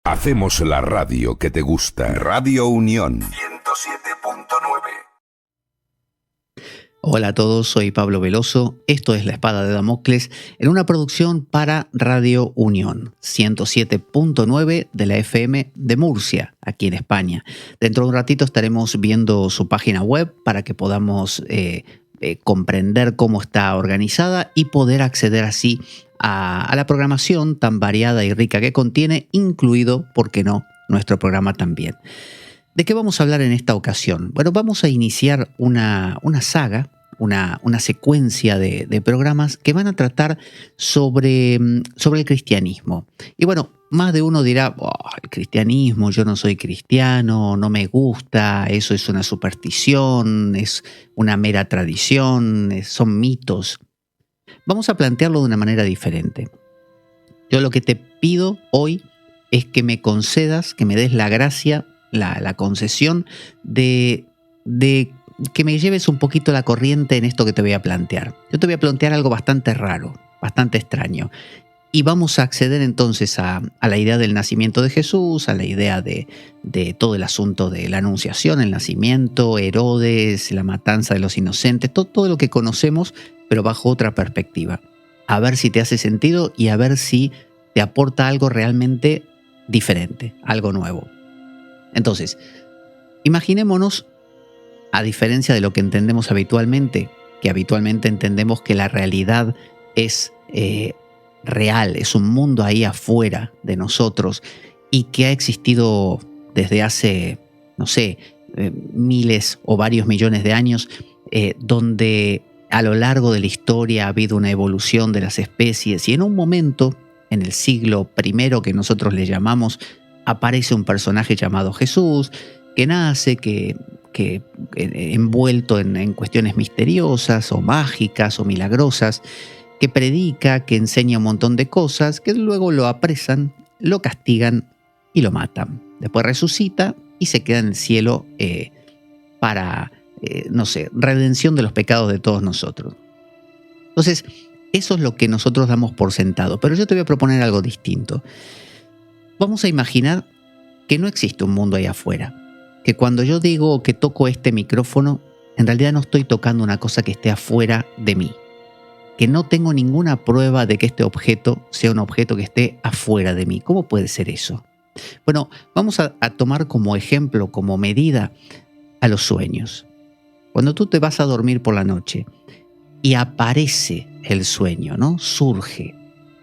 Hacemos la radio que te gusta. Radio Unión 107.9. Hola a todos, soy Pablo Veloso. Esto es La Espada de Damocles en una producción para Radio Unión 107.9 de la FM de Murcia, aquí en España. Dentro de un ratito estaremos viendo su página web para que podamos comprender cómo está organizada y poder acceder así a la programación tan variada y rica que contiene, incluido, ¿por qué no?, nuestro programa también. ¿De qué vamos a hablar en esta ocasión? Bueno, vamos a iniciar una saga, una secuencia de programas que van a tratar sobre el cristianismo. Y bueno, más de uno dirá, el cristianismo, yo no soy cristiano, no me gusta, eso es una superstición, es una mera tradición, son mitos. Vamos a plantearlo de una manera diferente. Yo lo que te pido hoy es que me concedas, que me des la gracia, la concesión de que me lleves un poquito la corriente en esto que te voy a plantear. Yo te voy a plantear algo bastante raro, bastante extraño. Y vamos a acceder entonces a la idea del nacimiento de Jesús, a la idea de todo el asunto de la anunciación, el nacimiento, Herodes, la matanza de los inocentes, todo lo que conocemos, pero bajo otra perspectiva. A ver si te hace sentido y a ver si te aporta algo realmente diferente, algo nuevo. Entonces, imaginémonos, a diferencia de lo que entendemos habitualmente, que habitualmente entendemos que la realidad es real, es un mundo ahí afuera de nosotros y que ha existido desde hace, no sé, miles o varios millones de años, donde a lo largo de la historia ha habido una evolución de las especies y en un momento, en el siglo I que nosotros le llamamos, aparece un personaje llamado Jesús, que nace, que envuelto en cuestiones misteriosas o mágicas o milagrosas, que predica, que enseña un montón de cosas, que luego lo apresan, lo castigan y lo matan. Después resucita y se queda en el cielo para, no sé, redención de los pecados de todos nosotros. Entonces, eso es lo que nosotros damos por sentado. Pero yo te voy a proponer algo distinto. Vamos a imaginar que no existe un mundo ahí afuera. Que cuando yo digo que toco este micrófono, en realidad no estoy tocando una cosa que esté afuera de mí. Que no tengo ninguna prueba de que este objeto sea un objeto que esté afuera de mí. ¿Cómo puede ser eso? Bueno, vamos a tomar como ejemplo, como medida, a los sueños. Cuando tú te vas a dormir por la noche y aparece el sueño, ¿no? Surge.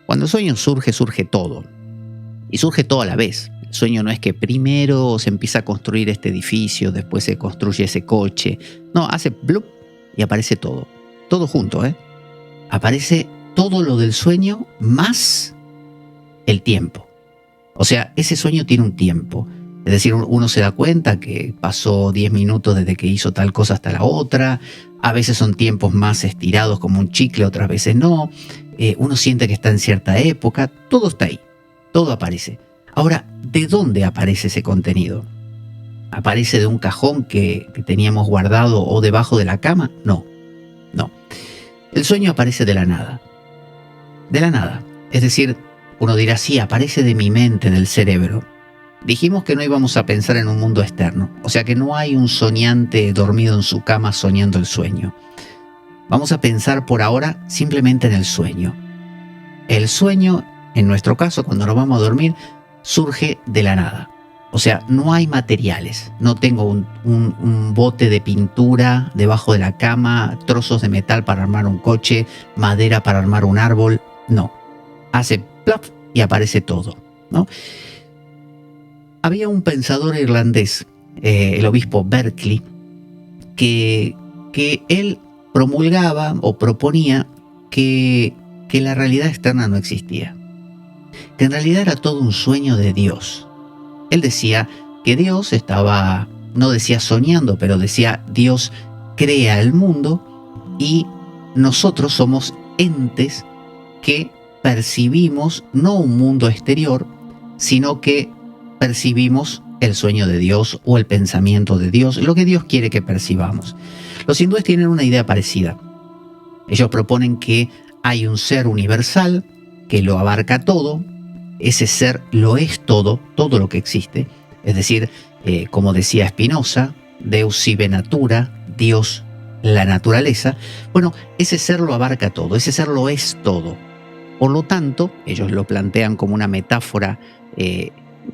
Cuando el sueño surge, surge todo. Y surge todo a la vez. El sueño no es que primero se empieza a construir este edificio, después se construye ese coche. No, hace blup y aparece todo. Todo junto, ¿eh? Aparece todo lo del sueño más el tiempo. O sea, ese sueño tiene un tiempo. Es decir, uno se da cuenta que pasó 10 minutos desde que hizo tal cosa hasta la otra. A veces son tiempos más estirados como un chicle, otras veces no. Uno siente que está en cierta época. Todo está ahí. Todo aparece. Ahora, ¿de dónde aparece ese contenido? ¿Aparece de un cajón que teníamos guardado o debajo de la cama? No. El sueño aparece de la nada. De la nada. Es decir, uno dirá, sí, aparece de mi mente, del cerebro. Dijimos que no íbamos a pensar en un mundo externo. O sea que no hay un soñante dormido en su cama soñando el sueño. Vamos a pensar por ahora simplemente en el sueño. El sueño, en nuestro caso, cuando nos vamos a dormir, surge de la nada. O sea, no hay materiales. No tengo un bote de pintura debajo de la cama, trozos de metal para armar un coche, madera para armar un árbol. No. Hace plop y aparece todo, ¿no? Había un pensador irlandés, el obispo Berkeley, que él promulgaba o proponía que la realidad externa no existía. Que en realidad era todo un sueño de Dios. Él decía que Dios estaba, no decía soñando, pero decía Dios crea el mundo y nosotros somos entes que percibimos no un mundo exterior, sino que percibimos el sueño de Dios o el pensamiento de Dios, lo que Dios quiere que percibamos. Los hindúes tienen una idea parecida. Ellos proponen que hay un ser universal que lo abarca todo, ese ser lo es todo, todo lo que existe. Es decir, como decía Spinoza, Deus sive natura, Dios la naturaleza. Bueno, ese ser lo abarca todo, ese ser lo es todo. Por lo tanto, ellos lo plantean como una metáfora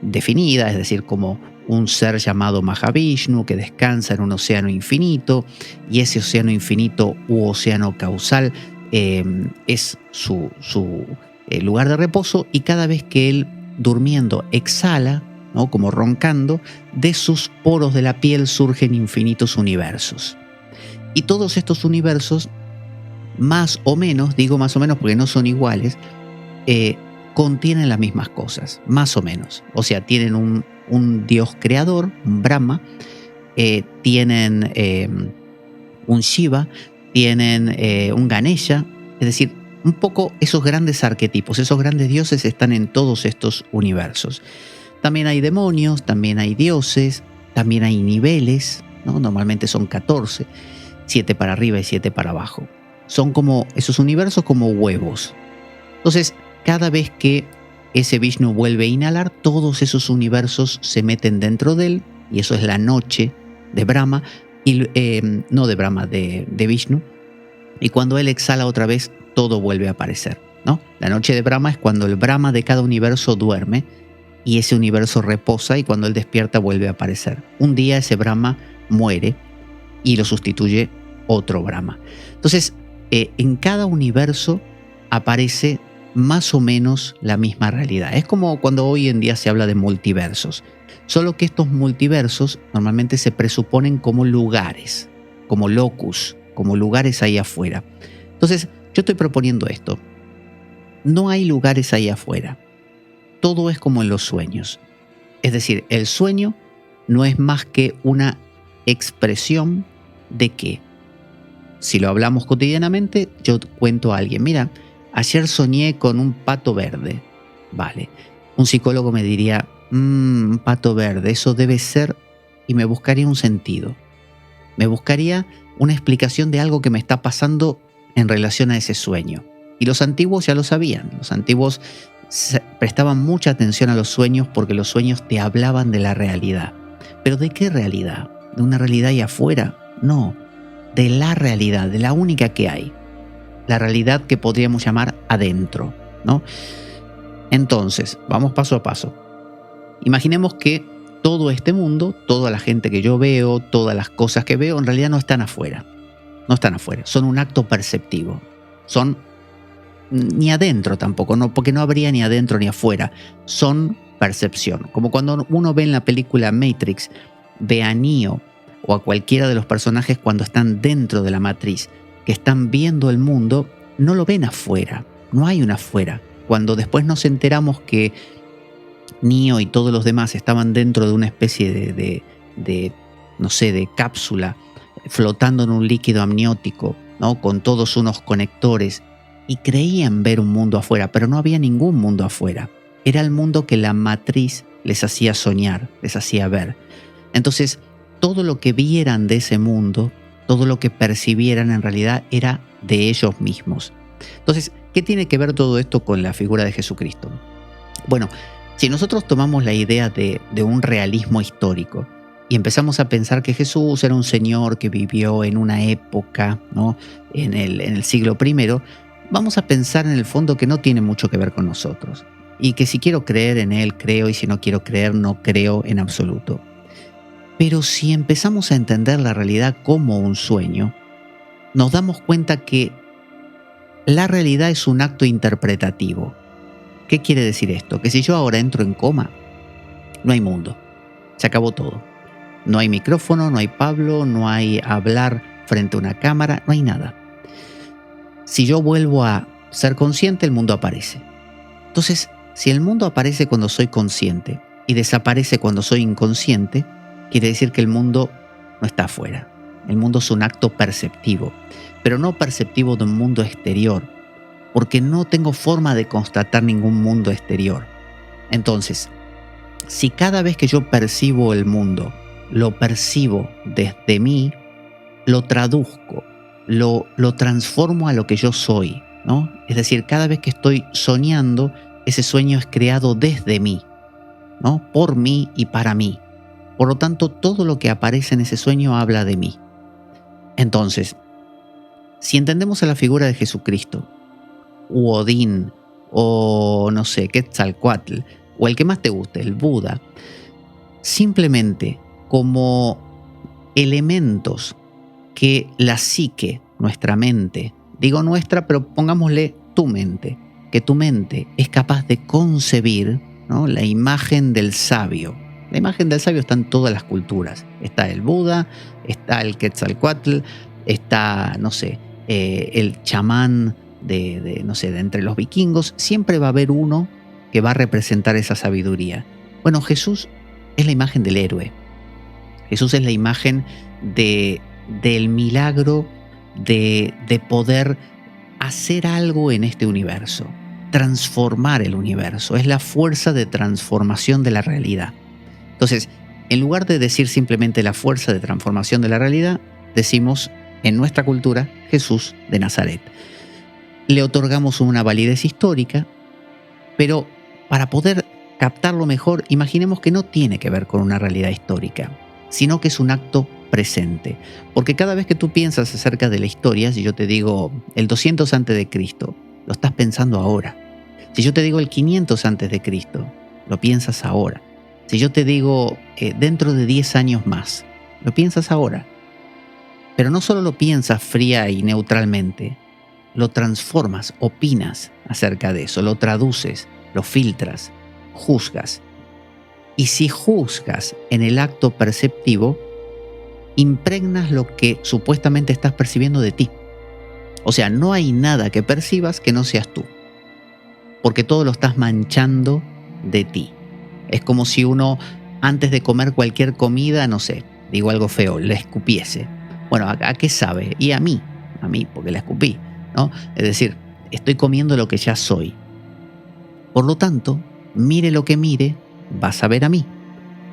definida, es decir, como un ser llamado Mahavishnu que descansa en un océano infinito, y ese océano infinito u océano causal es su lugar de reposo, y cada vez que él durmiendo exhala, ¿no?, como roncando, de sus poros de la piel surgen infinitos universos. Y todos estos universos, más o menos, digo más o menos porque no son iguales, contienen las mismas cosas, más o menos. O sea, tienen un Dios creador, un Brahma, tienen un Shiva, tienen un Ganesha, es decir, un poco esos grandes arquetipos, esos grandes dioses están en todos estos universos. También hay demonios, también hay dioses, también hay niveles, ¿no? Normalmente son 14, 7 para arriba y 7 para abajo. Son como esos universos como huevos. Entonces, cada vez que ese Vishnu vuelve a inhalar, todos esos universos se meten dentro de él, y eso es la noche de Brahma, y, no de Brahma, de Vishnu. Y cuando él exhala otra vez, todo vuelve a aparecer, ¿no? La noche de Brahma es cuando el Brahma de cada universo duerme, y ese universo reposa, y cuando él despierta vuelve a aparecer. Un día ese Brahma muere y lo sustituye otro Brahma. Entonces, en cada universo aparece más o menos la misma realidad. Es como cuando hoy en día se habla de multiversos. Solo que estos multiversos normalmente se presuponen como lugares, como locus, como lugares ahí afuera. Entonces, yo estoy proponiendo esto. No hay lugares ahí afuera. Todo es como en los sueños. Es decir, el sueño no es más que una expresión de que, si lo hablamos cotidianamente, yo cuento a alguien, mira, ayer soñé con un pato verde. Vale. Un psicólogo me diría, un pato verde, eso debe ser, y me buscaría un sentido. Me buscaría una explicación de algo que me está pasando en relación a ese sueño. Y los antiguos ya lo sabían. Los antiguos prestaban mucha atención a los sueños porque los sueños te hablaban de la realidad. ¿Pero de qué realidad? ¿De una realidad ahí afuera? No, de la realidad, de la única que hay. La realidad que podríamos llamar adentro, ¿no? Entonces, vamos paso a paso. Imaginemos que todo este mundo, toda la gente que yo veo, todas las cosas que veo, en realidad no están afuera. No están afuera, son un acto perceptivo. Son ni adentro tampoco, no, porque no habría ni adentro ni afuera. Son percepción. Como cuando uno ve en la película Matrix, ve a Neo o a cualquiera de los personajes cuando están dentro de la matriz, que están viendo el mundo, no lo ven afuera, no hay un afuera. Cuando después nos enteramos que Neo y todos los demás estaban dentro de una especie de no sé, de cápsula, flotando en un líquido amniótico, ¿no?, con todos unos conectores, y creían ver un mundo afuera, pero no había ningún mundo afuera. Era el mundo que la matriz les hacía soñar, les hacía ver. Entonces, todo lo que vieran de ese mundo, todo lo que percibieran en realidad era de ellos mismos. Entonces, ¿qué tiene que ver todo esto con la figura de Jesucristo? Bueno, si nosotros tomamos la idea de un realismo histórico y empezamos a pensar que Jesús era un señor que vivió en una época, ¿no?, en el siglo I, vamos a pensar en el fondo que no tiene mucho que ver con nosotros. Y que si quiero creer en él, creo, y si no quiero creer, no creo en absoluto. Pero si empezamos a entender la realidad como un sueño, nos damos cuenta que la realidad es un acto interpretativo. ¿Qué quiere decir esto? Que si yo ahora entro en coma, no hay mundo. Se acabó todo. No hay micrófono, no hay Pablo, no hay hablar frente a una cámara, no hay nada. Si yo vuelvo a ser consciente, el mundo aparece. Entonces, si el mundo aparece cuando soy consciente y desaparece cuando soy inconsciente, quiere decir que el mundo no está afuera. El mundo es un acto perceptivo, pero no perceptivo de un mundo exterior, porque no tengo forma de constatar ningún mundo exterior. Entonces, si cada vez que yo percibo el mundo, lo percibo desde mí, lo traduzco, lo transformo a lo que yo soy, ¿no? Es decir, cada vez que estoy soñando, ese sueño es creado desde mí, ¿no? Por mí y para mí. Por lo tanto, todo lo que aparece en ese sueño habla de mí. Entonces, si entendemos a la figura de Jesucristo, u Odín, o no sé, Quetzalcóatl, o el que más te guste, el Buda, simplemente como elementos que la psique, nuestra mente, digo nuestra, pero pongámosle tu mente, que tu mente es capaz de concebir, ¿no? La imagen del sabio. La imagen del sabio está en todas las culturas. Está el Buda, está el Quetzalcóatl, está, no sé, el chamán no sé, de entre los vikingos. Siempre va a haber uno que va a representar esa sabiduría. Bueno, Jesús es la imagen del héroe. Jesús es la imagen del milagro de poder hacer algo en este universo, transformar el universo. Es la fuerza de transformación de la realidad. Entonces, en lugar de decir simplemente la fuerza de transformación de la realidad, decimos en nuestra cultura Jesús de Nazaret. Le otorgamos una validez histórica, pero para poder captarlo mejor, imaginemos que no tiene que ver con una realidad histórica, sino que es un acto presente. Porque cada vez que tú piensas acerca de la historia, si yo te digo el 200 a.C., lo estás pensando ahora. Si yo te digo el 500 a.C., lo piensas ahora. Si yo te digo dentro de 10 años más, lo piensas ahora. Pero no solo lo piensas fría y neutralmente, lo transformas, opinas acerca de eso, lo traduces, lo filtras, juzgas. Y si juzgas en el acto perceptivo, impregnas lo que supuestamente estás percibiendo de ti. O sea, no hay nada que percibas que no seas tú, porque todo lo estás manchando de ti. Es como si uno, antes de comer cualquier comida, no sé, digo algo feo, le escupiese. Bueno, ¿a qué sabe? Y a mí, porque la escupí, ¿no? Es decir, estoy comiendo lo que ya soy. Por lo tanto, mire lo que mire, vas a ver a mí.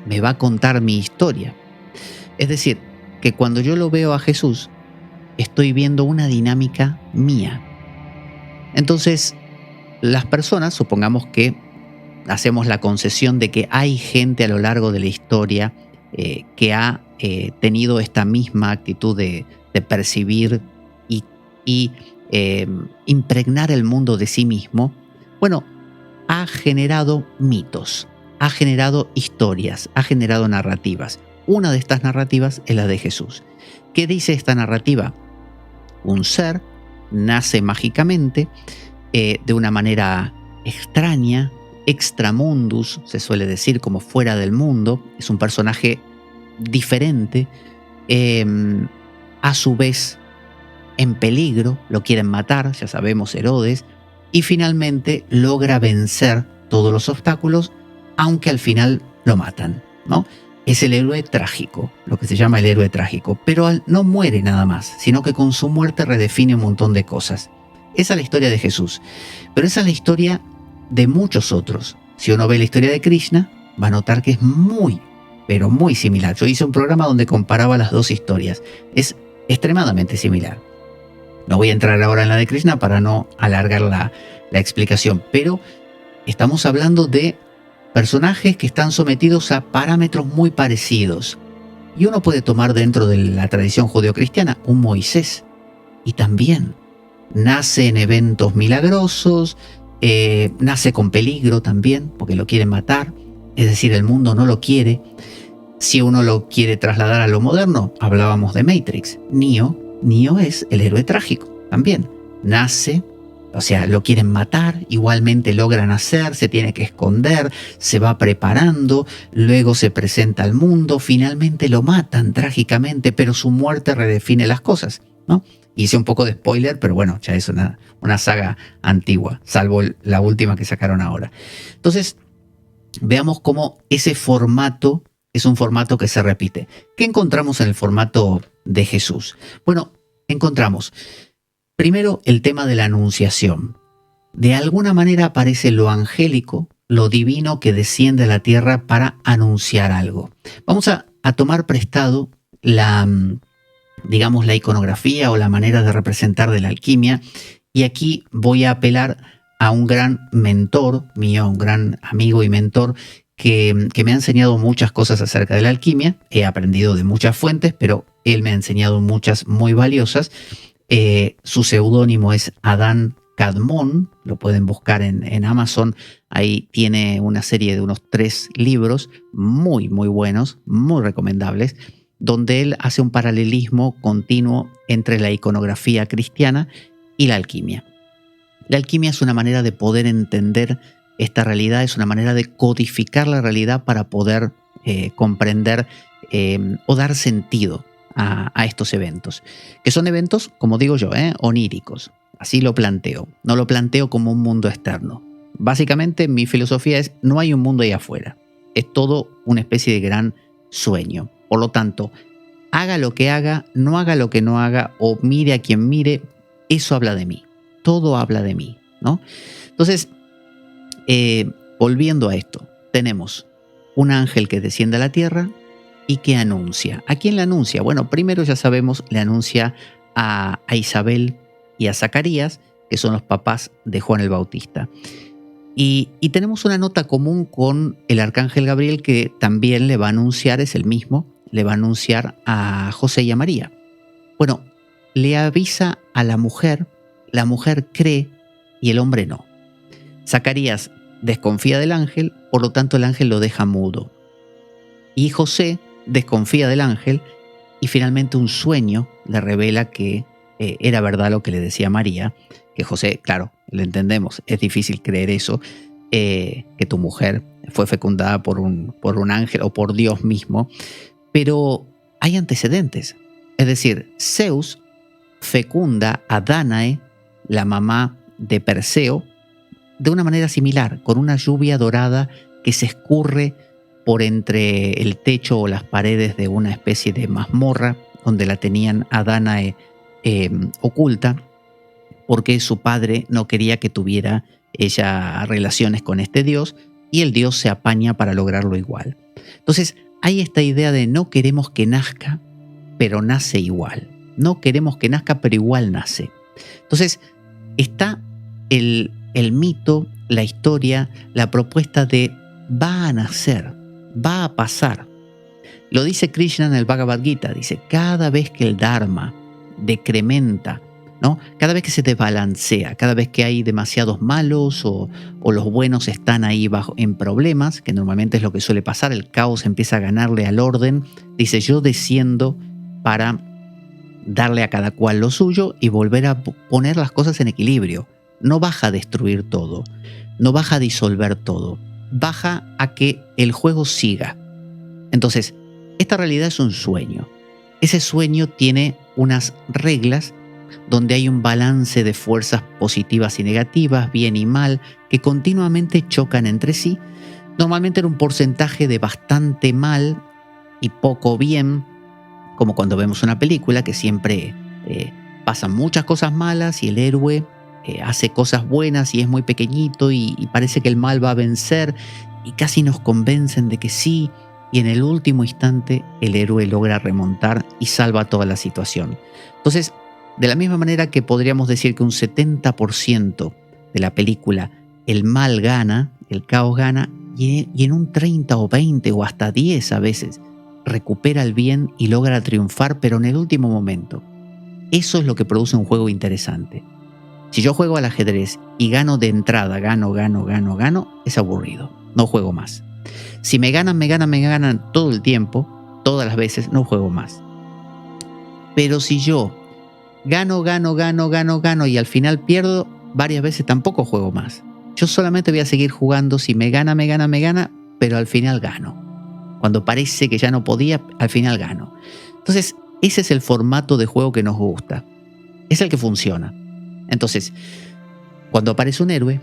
Me va a contar mi historia. Es decir, que cuando yo lo veo a Jesús, estoy viendo una dinámica mía. Entonces, las personas, supongamos que hacemos la concesión de que hay gente a lo largo de la historia que ha tenido esta misma actitud de percibir y impregnar el mundo de sí mismo. Bueno, ha generado mitos, ha generado historias, ha generado narrativas. Una de estas narrativas es la de Jesús. ¿Qué dice esta narrativa? Un ser nace mágicamente de una manera extraña, extramundus, se suele decir, como fuera del mundo. Es un personaje diferente, a su vez en peligro, lo quieren matar, ya sabemos, Herodes, y finalmente logra vencer todos los obstáculos, aunque al final lo matan, ¿no? Es el héroe trágico, lo que se llama el héroe trágico, pero no muere nada más, sino que con su muerte redefine un montón de cosas. Esa es la historia de Jesús, pero esa es la historia de muchos otros. Si uno ve la historia de Krishna, va a notar que es muy, pero muy similar. Yo hice un programa donde comparaba las dos historias. Es extremadamente similar. No voy a entrar ahora en la de Krishna para no alargar la explicación, pero estamos hablando de personajes que están sometidos a parámetros muy parecidos. Y uno puede tomar dentro de la tradición judeocristiana un Moisés, y también nace en eventos milagrosos, nace con peligro también, porque lo quieren matar, es decir, el mundo no lo quiere. Si uno lo quiere trasladar a lo moderno, hablábamos de Matrix. Neo es el héroe trágico también. Nace, o sea, lo quieren matar, igualmente logra nacer, se tiene que esconder, se va preparando, luego se presenta al mundo, finalmente lo matan trágicamente, pero su muerte redefine las cosas, ¿no? Hice un poco de spoiler, pero bueno, ya es una saga antigua, salvo la última que sacaron ahora. Entonces, veamos cómo ese formato es un formato que se repite. ¿Qué encontramos en el formato de Jesús? Bueno, encontramos primero el tema de la anunciación. De alguna manera aparece lo angélico, lo divino que desciende a la tierra para anunciar algo. Vamos a tomar prestado la iconografía o la manera de representar de la alquimia, y aquí voy a apelar a un gran mentor mío, a un gran amigo y mentor que me ha enseñado muchas cosas acerca de la alquimia. He aprendido de muchas fuentes, pero él me ha enseñado muchas muy valiosas. Su seudónimo es Adán Kadmon, lo pueden buscar en Amazon. Ahí tiene una serie de unos 3 libros muy, muy buenos, muy recomendables, donde él hace un paralelismo continuo entre la iconografía cristiana y la alquimia. La alquimia es una manera de poder entender esta realidad, es una manera de codificar la realidad para poder comprender o dar sentido a estos eventos, que son eventos, como digo yo, oníricos. Así lo planteo, no lo planteo como un mundo externo. Básicamente mi filosofía es: no hay un mundo ahí afuera, es todo una especie de gran sueño. Por lo tanto, haga lo que haga, no haga lo que no haga, o mire a quien mire, eso habla de mí, todo habla de mí, ¿no? Entonces, volviendo a esto, tenemos un ángel que desciende a la tierra y que anuncia. ¿A quién le anuncia? Bueno, primero ya sabemos, le anuncia a Isabel y a Zacarías, que son los papás de Juan el Bautista. Y tenemos una nota común con el arcángel Gabriel, que también le va a anunciar, es el mismo, le va a anunciar a José y a María. Bueno, le avisa a la mujer cree y el hombre no. Zacarías desconfía del ángel, por lo tanto el ángel lo deja mudo. Y José desconfía del ángel y finalmente un sueño le revela que era verdad lo que le decía María, que José, claro, lo entendemos, es difícil creer eso, que tu mujer fue fecundada por un ángel o por Dios mismo, pero hay antecedentes. Es decir, Zeus fecunda a Dánae, la mamá de Perseo, de una manera similar, con una lluvia dorada que se escurre por entre el techo o las paredes de una especie de mazmorra donde la tenían a Dánae oculta, porque su padre no quería que tuviera ella relaciones con este dios, y el dios se apaña para lograrlo igual. Entonces hay esta idea de no queremos que nazca, pero nace igual. No queremos que nazca, pero igual nace. Entonces está el mito, la historia, la propuesta de va a nacer, va a pasar. Lo dice Krishna en el Bhagavad Gita, dice: cada vez que el Dharma decrementa, ¿no? Cada vez que se desbalancea, cada vez que hay demasiados malos o los buenos están ahí en problemas, que normalmente es lo que suele pasar, el caos empieza a ganarle al orden, dice: yo desciendo para darle a cada cual lo suyo y volver a poner las cosas en equilibrio. No baja a destruir todo, no baja a disolver todo, baja a que el juego siga. Entonces, esta realidad es un sueño. Ese sueño tiene unas reglas donde hay un balance de fuerzas positivas y negativas, bien y mal, que continuamente chocan entre sí, normalmente en un porcentaje de bastante mal y poco bien, como cuando vemos una película que siempre pasan muchas cosas malas y el héroe hace cosas buenas y es muy pequeñito y parece que el mal va a vencer y casi nos convencen de que sí, y en el último instante el héroe logra remontar y salva toda la situación. Entonces, de la misma manera que podríamos decir que un 70% de la película el mal gana, el caos gana, y en un 30 o 20 o hasta 10 a veces recupera el bien y logra triunfar, pero en el último momento. Eso es lo que produce un juego interesante. Si yo juego al ajedrez y gano de entrada, gano, es aburrido, no juego más. Si me ganan todo el tiempo, todas las veces, no juego más. Pero si yo gano y al final pierdo varias veces, tampoco juego más. Yo solamente voy a seguir jugando si me gana, pero al final gano. Cuando parece que ya no podía, al final gano. Entonces, ese es el formato de juego que nos gusta. Es el que funciona. Entonces, cuando aparece un héroe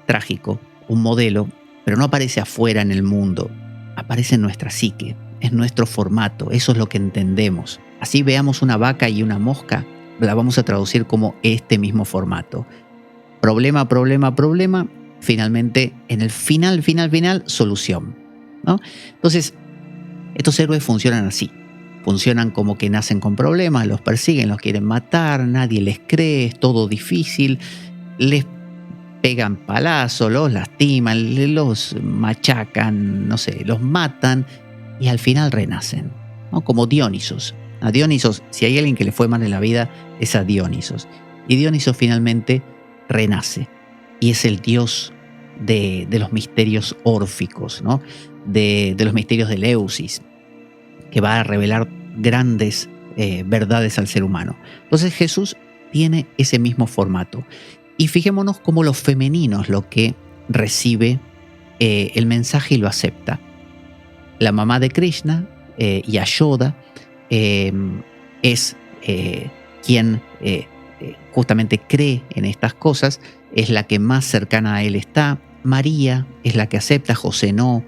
trágico, un modelo, pero no aparece afuera en el mundo, aparece en nuestra psique, es nuestro formato, eso es lo que entendemos. Así veamos una vaca y una mosca, la vamos a traducir como este mismo formato. Problema, finalmente, en el final, solución, ¿no? Entonces, estos héroes funcionan así. Funcionan como que nacen con problemas, los persiguen, los quieren matar, nadie les cree, es todo difícil, les pegan palazos, los lastiman, los machacan, no sé, los matan y al final renacen, ¿no? Como Dionisos. A Dionisos, si hay alguien que le fue mal en la vida, es a Dionisos. Y Dionisos finalmente renace y es el dios de los misterios órficos, ¿no? De los misterios de Eleusis, que va a revelar grandes verdades al ser humano. Entonces Jesús tiene ese mismo formato. Y fijémonos cómo lo femenino es lo que recibe el mensaje y lo acepta. La mamá de Krishna, Yashoda, es quien justamente cree en estas cosas, es la que más cercana a él está. María es la que acepta, José no.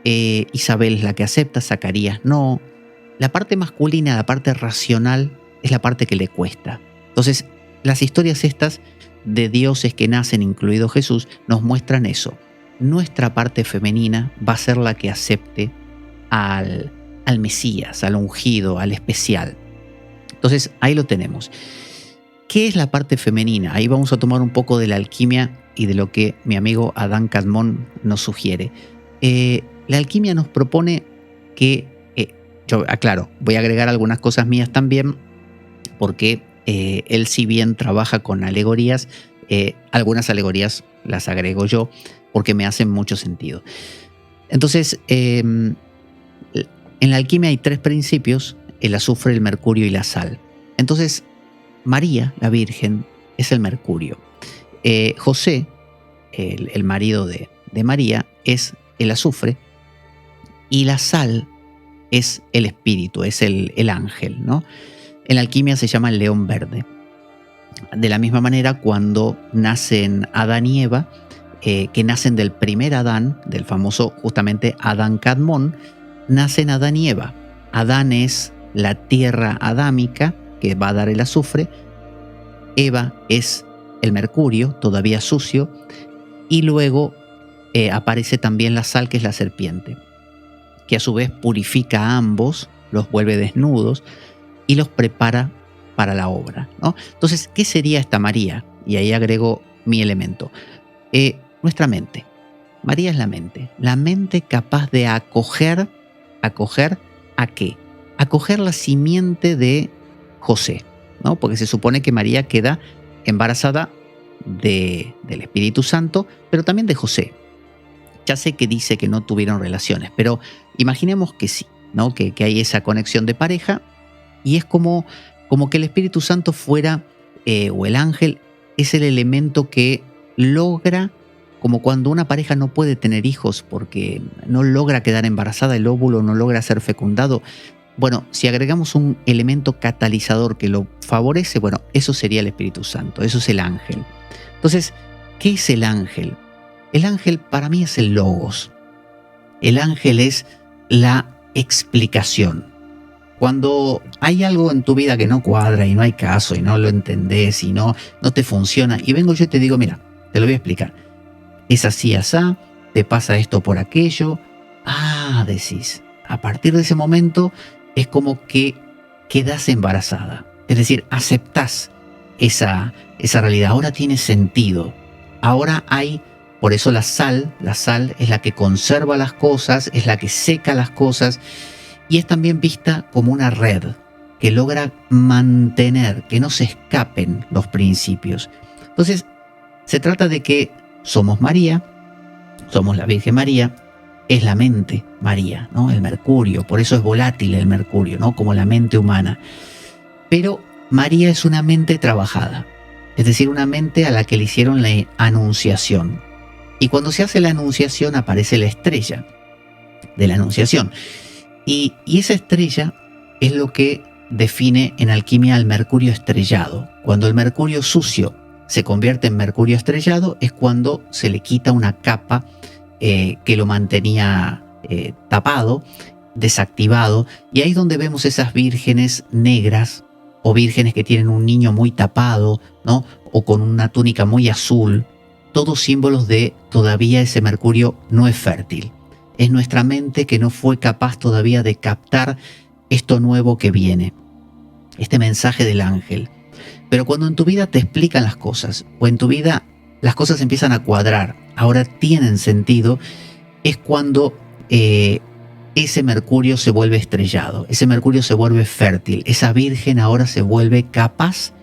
Isabel es la que acepta, Zacarías no. La parte masculina, la parte racional, es la parte que le cuesta. Entonces, las historias estas de dioses que nacen, incluido Jesús, nos muestran eso. Nuestra parte femenina va a ser la que acepte al Mesías, al ungido, al especial. Entonces, ahí lo tenemos. ¿Qué es la parte femenina? Ahí vamos a tomar un poco de la alquimia y de lo que mi amigo Adán Kadmon nos sugiere. La alquimia nos propone que, yo aclaro, voy a agregar algunas cosas mías también, porque él si bien trabaja con alegorías, algunas alegorías las agrego yo porque me hacen mucho sentido. Entonces, en la alquimia hay 3 principios: el azufre, el mercurio y la sal. Entonces, María, la Virgen, es el mercurio. José, el marido de María, es el azufre, y la sal es el espíritu, es el ángel, ¿no? En la alquimia se llama el león verde. De la misma manera, cuando nacen Adán y Eva, que nacen del primer Adán, del famoso justamente Adán Kadmon, nacen Adán y Eva. Adán es la tierra adámica que va a dar el azufre. Eva es el mercurio, todavía sucio. Y luego aparece también la sal, que es la serpiente, que a su vez purifica a ambos, los vuelve desnudos y los prepara para la obra, ¿no? Entonces, ¿qué sería esta María? Y ahí agrego mi elemento. Nuestra mente. María es la mente capaz de acoger ¿a qué? Acoger la simiente de José, ¿no? Porque se supone que María queda embarazada del Espíritu Santo, pero también de José. Ya sé que dice que no tuvieron relaciones, pero imaginemos que sí, ¿no? Que hay esa conexión de pareja, y es como que el Espíritu Santo fuera, o el ángel, es el elemento que logra, como cuando una pareja no puede tener hijos porque no logra quedar embarazada, el óvulo no logra ser fecundado. Bueno, si agregamos un elemento catalizador que lo favorece, bueno, eso sería el Espíritu Santo, eso es el ángel. Entonces, ¿qué es el ángel? El ángel para mí es el logos. El ángel es la explicación. Cuando hay algo en tu vida que no cuadra y no hay caso y no lo entendés y no te funciona, y vengo yo y te digo, mira, te lo voy a explicar. Es así, asá, te pasa esto por aquello. Ah, decís. A partir de ese momento es como que quedás embarazada. Es decir, aceptás esa realidad. Ahora tiene sentido. Ahora hay, por eso la sal es la que conserva las cosas, es la que seca las cosas, y es también vista como una red que logra mantener, que no se escapen los principios. Entonces, se trata de que somos María, somos la Virgen María, es la mente María, ¿no? El mercurio, por eso es volátil el mercurio, ¿no? Como la mente humana. Pero María es una mente trabajada, es decir, una mente a la que le hicieron la anunciación. Y cuando se hace la anunciación aparece la estrella de la anunciación. Y esa estrella es lo que define en alquimia al mercurio estrellado. Cuando el mercurio sucio se convierte en mercurio estrellado es cuando se le quita una capa que lo mantenía tapado, desactivado, y ahí es donde vemos esas vírgenes negras o vírgenes que tienen un niño muy tapado, ¿no? O con una túnica muy azul, todos símbolos de todavía ese mercurio no es fértil. Es nuestra mente que no fue capaz todavía de captar esto nuevo que viene, este mensaje del ángel. Pero cuando en tu vida te explican las cosas, o en tu vida las cosas empiezan a cuadrar, ahora tienen sentido, es cuando ese Mercurio se vuelve estrellado, ese Mercurio se vuelve fértil, esa Virgen ahora se vuelve capaz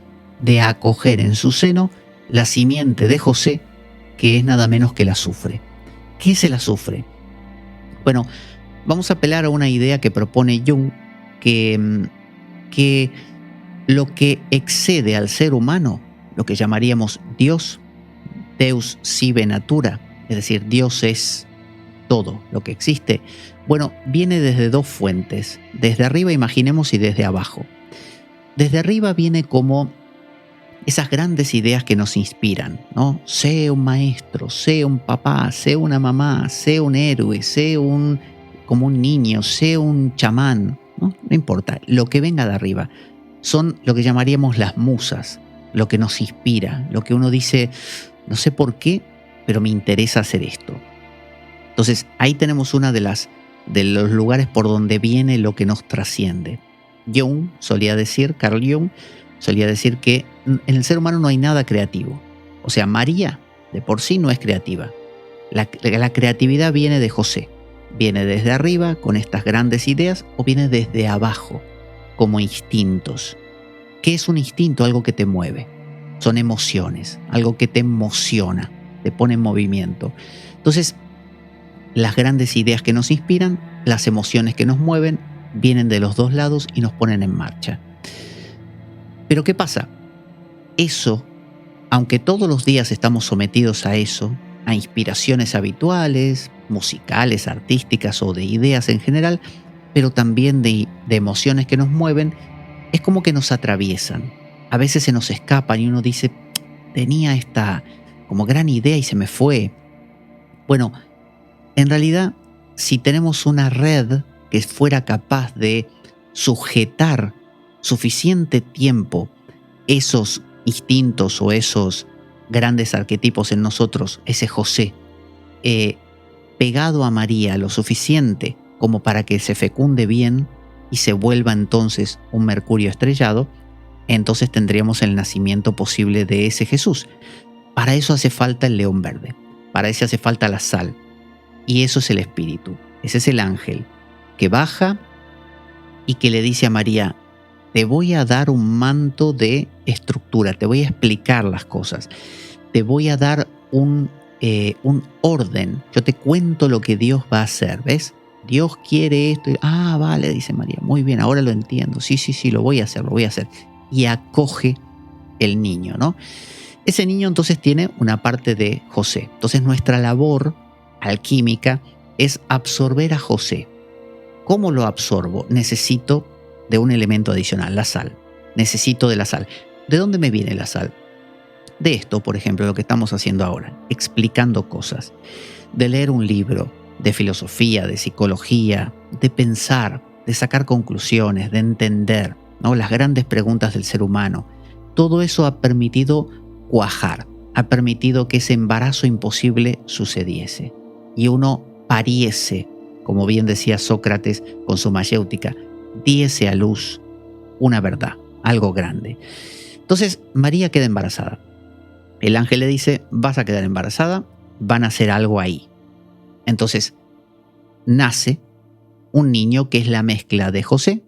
de acoger en su seno la simiente de José, que es nada menos que el azufre. ¿Qué es el azufre? Bueno, vamos a apelar a una idea que propone Jung, que lo que excede al ser humano, lo que llamaríamos Dios, Deus sive natura, es decir, Dios es todo lo que existe, bueno, viene desde dos fuentes, desde arriba imaginemos y desde abajo. Desde arriba viene como esas grandes ideas que nos inspiran, ¿no? Sé un maestro, sé un papá, sé una mamá, sé un héroe, sé como un niño, sé un chamán, ¿no? No importa, lo que venga de arriba. Son lo que llamaríamos las musas, lo que nos inspira, lo que uno dice, no sé por qué, pero me interesa hacer esto. Entonces, ahí tenemos una de los lugares por donde viene lo que nos trasciende. Carl Jung solía decir que en el ser humano no hay nada creativo. O sea, María de por sí no es creativa. La creatividad viene de José. Viene desde arriba con estas grandes ideas o viene desde abajo como instintos. ¿Qué es un instinto? Algo que te mueve. Son emociones, algo que te emociona, te pone en movimiento. Entonces, las grandes ideas que nos inspiran, las emociones que nos mueven, vienen de los dos lados y nos ponen en marcha. Pero ¿qué pasa? Eso, aunque todos los días estamos sometidos a eso, a inspiraciones habituales, musicales, artísticas o de ideas en general, pero también de emociones que nos mueven, es como que nos atraviesan. A veces se nos escapan y uno dice, tenía esta como gran idea y se me fue. Bueno, en realidad, si tenemos una red que fuera capaz de sujetar suficiente tiempo esos instintos o esos grandes arquetipos en nosotros, ese José, pegado a María lo suficiente como para que se fecunde bien y se vuelva entonces un Mercurio estrellado, entonces tendríamos el nacimiento posible de ese Jesús. Para eso hace falta el león verde, para eso hace falta la sal, y eso es el espíritu, ese es el ángel que baja y que le dice a María, te voy a dar un manto de estructura, te voy a explicar las cosas, te voy a dar un orden, yo te cuento lo que Dios va a hacer, ¿ves? Dios quiere esto, vale, dice María, muy bien, ahora lo entiendo, sí, lo voy a hacer, y acoge el niño, ¿no? Ese niño entonces tiene una parte de José, entonces nuestra labor alquímica es absorber a José. ¿Cómo lo absorbo? Necesito de un elemento adicional, la sal. Necesito de la sal. ¿De dónde me viene la sal? De esto, por ejemplo, lo que estamos haciendo ahora, explicando cosas, de leer un libro, de filosofía, de psicología, de pensar, de sacar conclusiones, de entender, ¿no? Las grandes preguntas del ser humano. Todo eso ha permitido cuajar, ha permitido que ese embarazo imposible sucediese y uno pariese, como bien decía Sócrates con su mayéutica, diese a luz una verdad, algo grande. Entonces María queda embarazada. El ángel le dice, vas a quedar embarazada, van a hacer algo ahí. Entonces nace un niño que es la mezcla de José,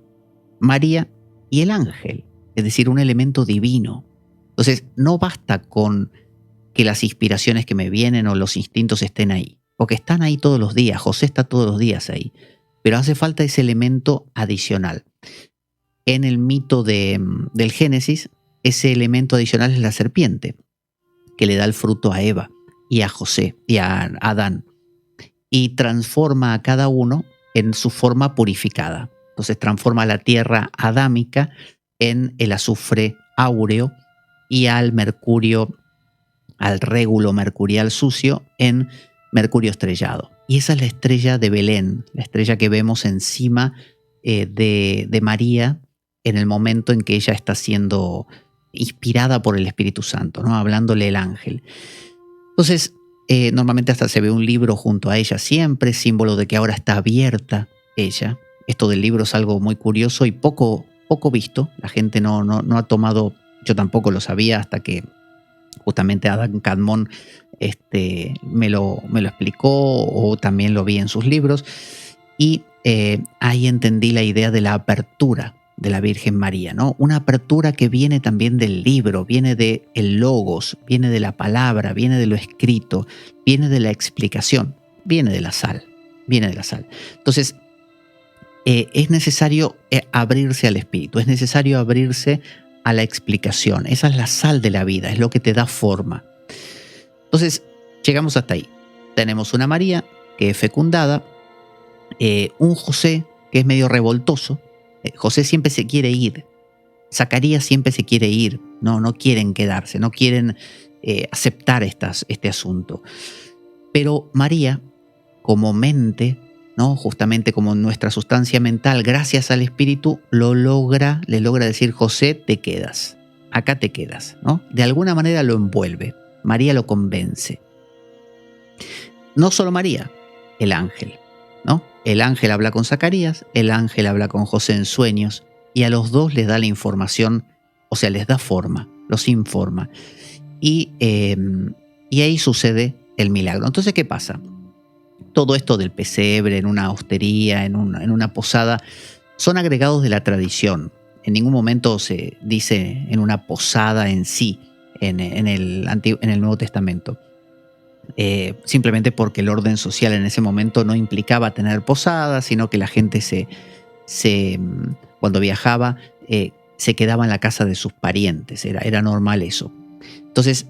María y el ángel, es decir, un elemento divino. Entonces no basta con que las inspiraciones que me vienen o los instintos estén ahí, porque están ahí todos los días, José está todos los días ahí, pero hace falta ese elemento adicional. En el mito del Génesis, ese elemento adicional es la serpiente, que le da el fruto a Eva y a José y a Adán, y transforma a cada uno en su forma purificada. Entonces transforma la tierra adámica en el azufre áureo y al mercurio, al régulo mercurial sucio, en mercurio estrellado. Y esa es la estrella de Belén, la estrella que vemos encima de María en el momento en que ella está siendo inspirada por el Espíritu Santo, ¿no? Hablándole el ángel. Entonces, normalmente hasta se ve un libro junto a ella siempre, símbolo de que ahora está abierta ella. Esto del libro es algo muy curioso y poco visto. La gente no ha tomado, yo tampoco lo sabía hasta que Justamente Adam Kadmon me lo explicó, o también lo vi en sus libros, y ahí entendí la idea de la apertura de la Virgen María, ¿no? Una apertura que viene también del libro, viene del logos, viene de la palabra, viene de lo escrito, viene de la explicación, viene de la sal. Entonces, es necesario abrirse al Espíritu, es necesario abrirse a la explicación. Esa es la sal de la vida, es lo que te da forma. Entonces, llegamos hasta ahí. Tenemos una María que es fecundada, un José que es medio revoltoso. José siempre se quiere ir. Zacarías siempre se quiere ir. No quieren quedarse, no quieren aceptar este asunto. Pero María, como mente, ¿no? Justamente como nuestra sustancia mental, gracias al Espíritu, le logra decir: José, te quedas. Acá te quedas, ¿no? De alguna manera lo envuelve. María lo convence. No solo María, el ángel, ¿no? El ángel habla con Zacarías, el ángel habla con José en sueños, y a los dos les da la información, o sea, les da forma, los informa. Y ahí sucede el milagro. Entonces, ¿qué pasa? Todo esto del pesebre, en una hostería, en una posada, son agregados de la tradición. En ningún momento se dice en una posada en sí, en el Nuevo Testamento. Simplemente porque el orden social en ese momento no implicaba tener posadas, sino que la gente cuando viajaba se quedaba en la casa de sus parientes. Era normal eso. Entonces,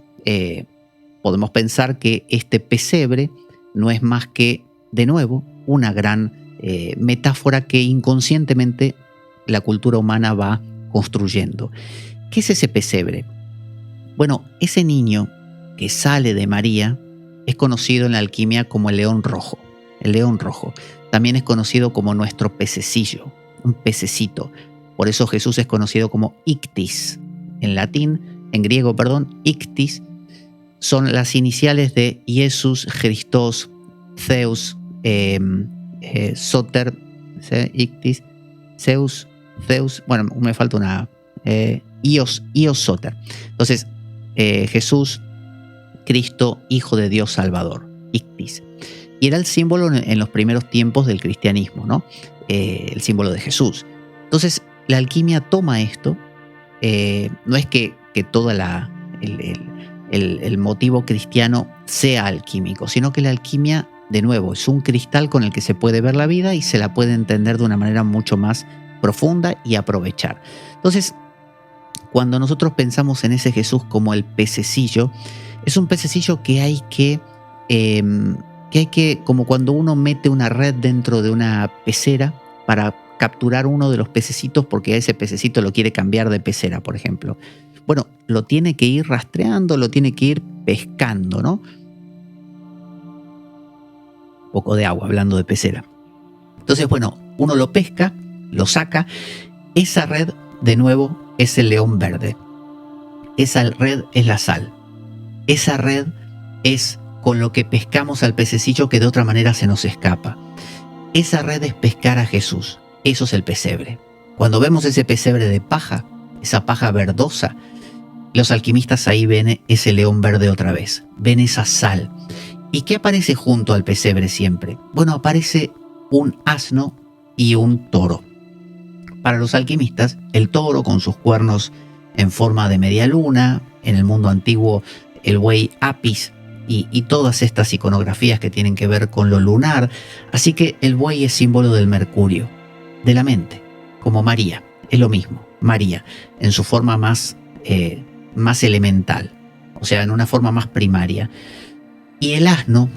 podemos pensar que este pesebre no es más que, de nuevo, una gran metáfora que inconscientemente la cultura humana va construyendo. ¿Qué es ese pesebre? Bueno, ese niño que sale de María es conocido en la alquimia como el león rojo. El león rojo también es conocido como nuestro pececillo, un pececito. Por eso Jesús es conocido como Ictis. En griego, Ictis son las iniciales de Jesús, Christos, Zeus, Soter, Ictis, Zeus, bueno, me falta una, Ios Soter. Entonces, Jesús, Cristo, Hijo de Dios Salvador, Ictis. Y era el símbolo en los primeros tiempos del cristianismo, ¿no? El símbolo de Jesús. Entonces, la alquimia toma esto. No es que todo el motivo cristiano sea alquímico, sino que la alquimia, de nuevo, es un cristal con el que se puede ver la vida y se la puede entender de una manera mucho más profunda y aprovechar. Entonces, cuando nosotros pensamos en ese Jesús como el pececillo, es un pececillo que hay que, como cuando uno mete una red dentro de una pecera para capturar uno de los pececitos porque a ese pececito lo quiere cambiar de pecera, por ejemplo. Bueno, lo tiene que ir rastreando, lo tiene que ir pescando, ¿no? Un poco de agua, hablando de pecera. Entonces, bueno, uno lo pesca, lo saca. Esa red, de nuevo, es el león verde. Esa red es la sal. Esa red es con lo que pescamos al pececillo que de otra manera se nos escapa. Esa red es pescar a Jesús. Eso es el pesebre. Cuando vemos ese pesebre de paja, esa paja verdosa, los alquimistas ahí ven ese león verde otra vez. Ven esa sal. ¿Y qué aparece junto al pesebre siempre? Bueno, aparece un asno y un toro. Para los alquimistas, el toro con sus cuernos en forma de media luna, en el mundo antiguo el buey Apis y todas estas iconografías que tienen que ver con lo lunar. Así que el buey es símbolo del mercurio, de la mente, como María, es lo mismo, María, en su forma más elemental, o sea, en una forma más primaria. Y el asno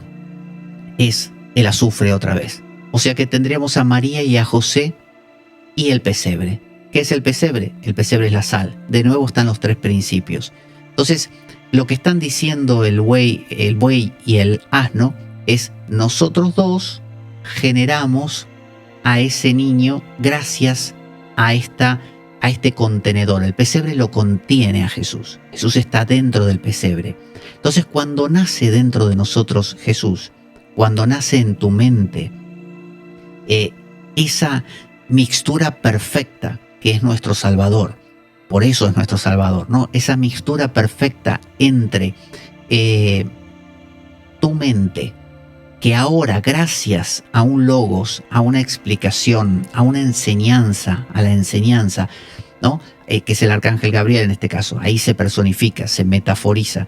es el azufre otra vez, o sea que tendríamos a María y a José y el pesebre. ¿Qué es el pesebre? El pesebre es la sal. De nuevo están los tres principios. Entonces, lo que están diciendo el buey y el asno es: nosotros dos generamos a ese niño gracias a este contenedor. El pesebre lo contiene a Jesús. Jesús está dentro del pesebre. Entonces, cuando nace dentro de nosotros Jesús, cuando nace en tu mente, esa mixtura perfecta que es nuestro Salvador, Por eso es nuestro Salvador, ¿no? Esa mixtura perfecta entre tu mente, que ahora, gracias a un logos, a una explicación, a una enseñanza, a la enseñanza, ¿no? Que es el arcángel Gabriel en este caso, ahí se personifica, se metaforiza.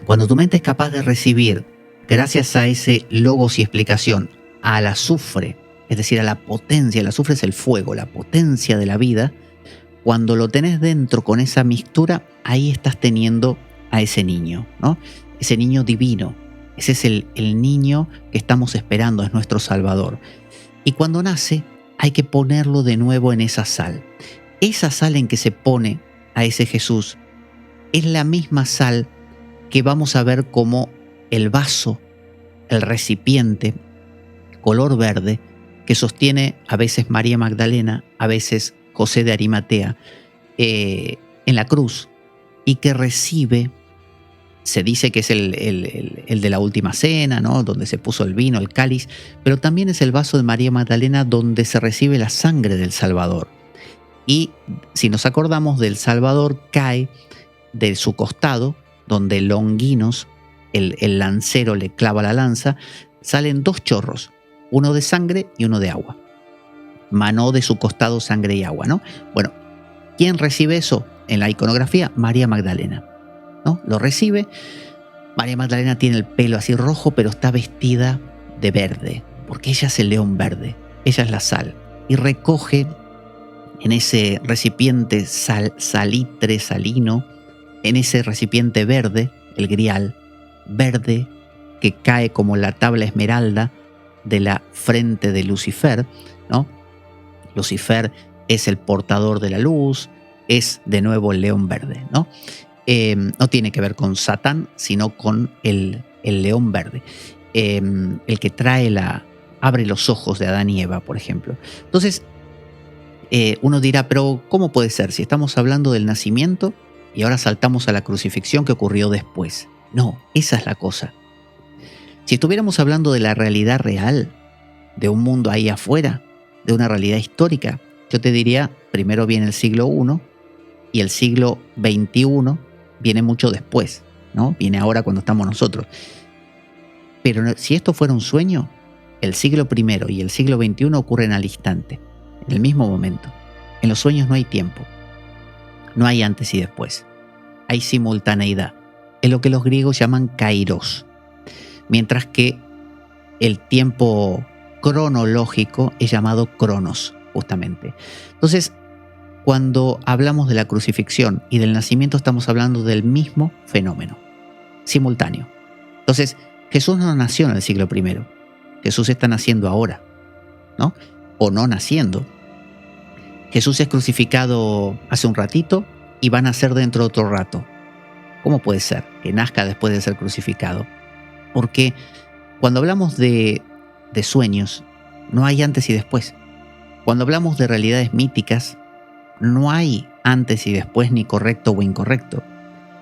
Cuando tu mente es capaz de recibir, gracias a ese logos y explicación, al azufre, es decir, a la potencia, el azufre es el fuego, la potencia de la vida, cuando lo tenés dentro con esa mixtura, ahí estás teniendo a ese niño, ¿no? Ese niño divino. Ese es el niño que estamos esperando, es nuestro Salvador. Y cuando nace, hay que ponerlo de nuevo en esa sal. Esa sal en que se pone a ese Jesús es la misma sal que vamos a ver como el vaso, el recipiente, color verde, que sostiene a veces María Magdalena, a veces José de Arimatea, en la cruz, y que recibe, se dice que es el de la última cena, ¿no? Donde se puso el vino, el cáliz, pero también es el vaso de María Magdalena donde se recibe la sangre del Salvador. Y si nos acordamos, del Salvador cae de su costado, donde Longinos, el lancero, le clava la lanza, salen dos chorros, uno de sangre y uno de agua. Manó de su costado sangre y agua, ¿no? Bueno, ¿quién recibe eso en la iconografía? María Magdalena, ¿no? Lo recibe. María Magdalena tiene el pelo así rojo, pero está vestida de verde, porque ella es el león verde, ella es la sal, y recoge en ese recipiente salitre, salino, en ese recipiente verde, el grial verde, que cae como la tabla esmeralda de la frente de Lucifer, ¿no? Lucifer es el portador de la luz, es de nuevo el león verde, ¿no? No tiene que ver con Satán, sino con el león verde, el que abre los ojos de Adán y Eva, por ejemplo. Entonces, uno dirá, pero ¿cómo puede ser? Si estamos hablando del nacimiento y ahora saltamos a la crucifixión que ocurrió después. No, esa es la cosa. Si estuviéramos hablando de la realidad real, de un mundo ahí afuera, de una realidad histórica, yo te diría, primero viene el siglo I y el siglo XXI viene mucho después, ¿no? Viene ahora cuando estamos nosotros. Pero si esto fuera un sueño, el siglo I y el siglo XXI ocurren al instante, en el mismo momento. En los sueños no hay tiempo, no hay antes y después, hay simultaneidad. Es lo que los griegos llaman kairos, mientras que el tiempo cronológico es llamado cronos, justamente. Entonces, cuando hablamos de la crucifixión y del nacimiento, estamos hablando del mismo fenómeno, simultáneo. Entonces, Jesús no nació en el siglo I, Jesús está naciendo ahora, ¿no? O no naciendo. Jesús es crucificado hace un ratito y va a nacer dentro de otro rato. ¿Cómo puede ser que nazca después de ser crucificado? Porque cuando hablamos de sueños, no hay antes y después. Cuando hablamos de realidades míticas, no hay antes y después ni correcto o incorrecto.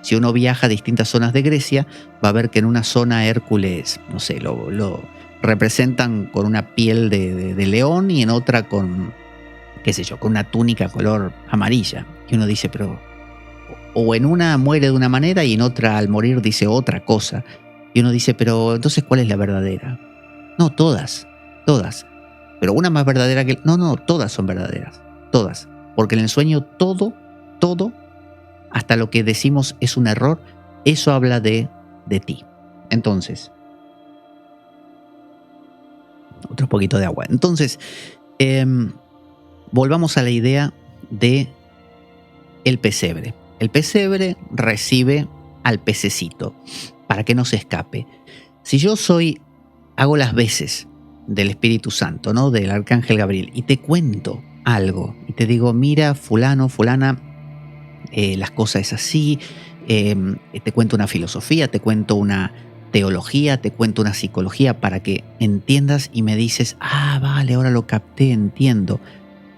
Si uno viaja a distintas zonas de Grecia, va a ver que en una zona Hércules, no sé, lo representan con una piel de león y en otra con, qué sé yo, con una túnica color amarilla. Y uno dice, pero... O en una muere de una manera y en otra al morir dice otra cosa. Y uno dice, pero entonces ¿cuál es la verdadera? No, todas. Pero una más verdadera que... No, todas son verdaderas. Todas. Porque en el sueño todo, hasta lo que decimos es un error, eso habla de ti. Entonces, otro poquito de agua. Entonces, volvamos a la idea de el pesebre. El pesebre recibe al pececito para que no se escape. Si yo hago las veces del Espíritu Santo, ¿no? Del Arcángel Gabriel, y te cuento algo, y te digo, mira, fulano, fulana, las cosas es así, te cuento una filosofía, te cuento una teología, te cuento una psicología para que entiendas y me dices, vale, ahora lo capté, entiendo.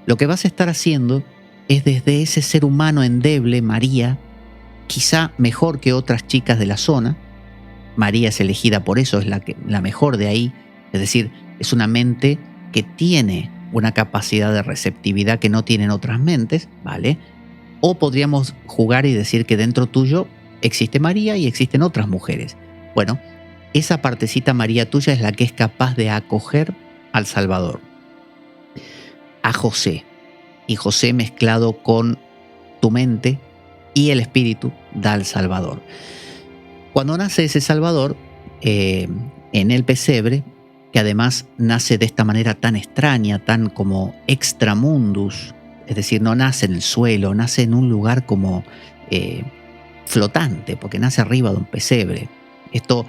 Lo que vas a estar haciendo es desde ese ser humano endeble, María, quizá mejor que otras chicas de la zona. María es elegida por eso, es la mejor de ahí, es decir, es una mente que tiene una capacidad de receptividad que no tienen otras mentes, ¿vale? O podríamos jugar y decir que dentro tuyo existe María y existen otras mujeres. Bueno, esa partecita María tuya es la que es capaz de acoger al Salvador, a José. Y José mezclado con tu mente y el Espíritu da al Salvador. Cuando nace ese Salvador, en el pesebre, que además nace de esta manera tan extraña, tan como extramundus, es decir, no nace en el suelo, nace en un lugar como flotante, porque nace arriba de un pesebre. Esto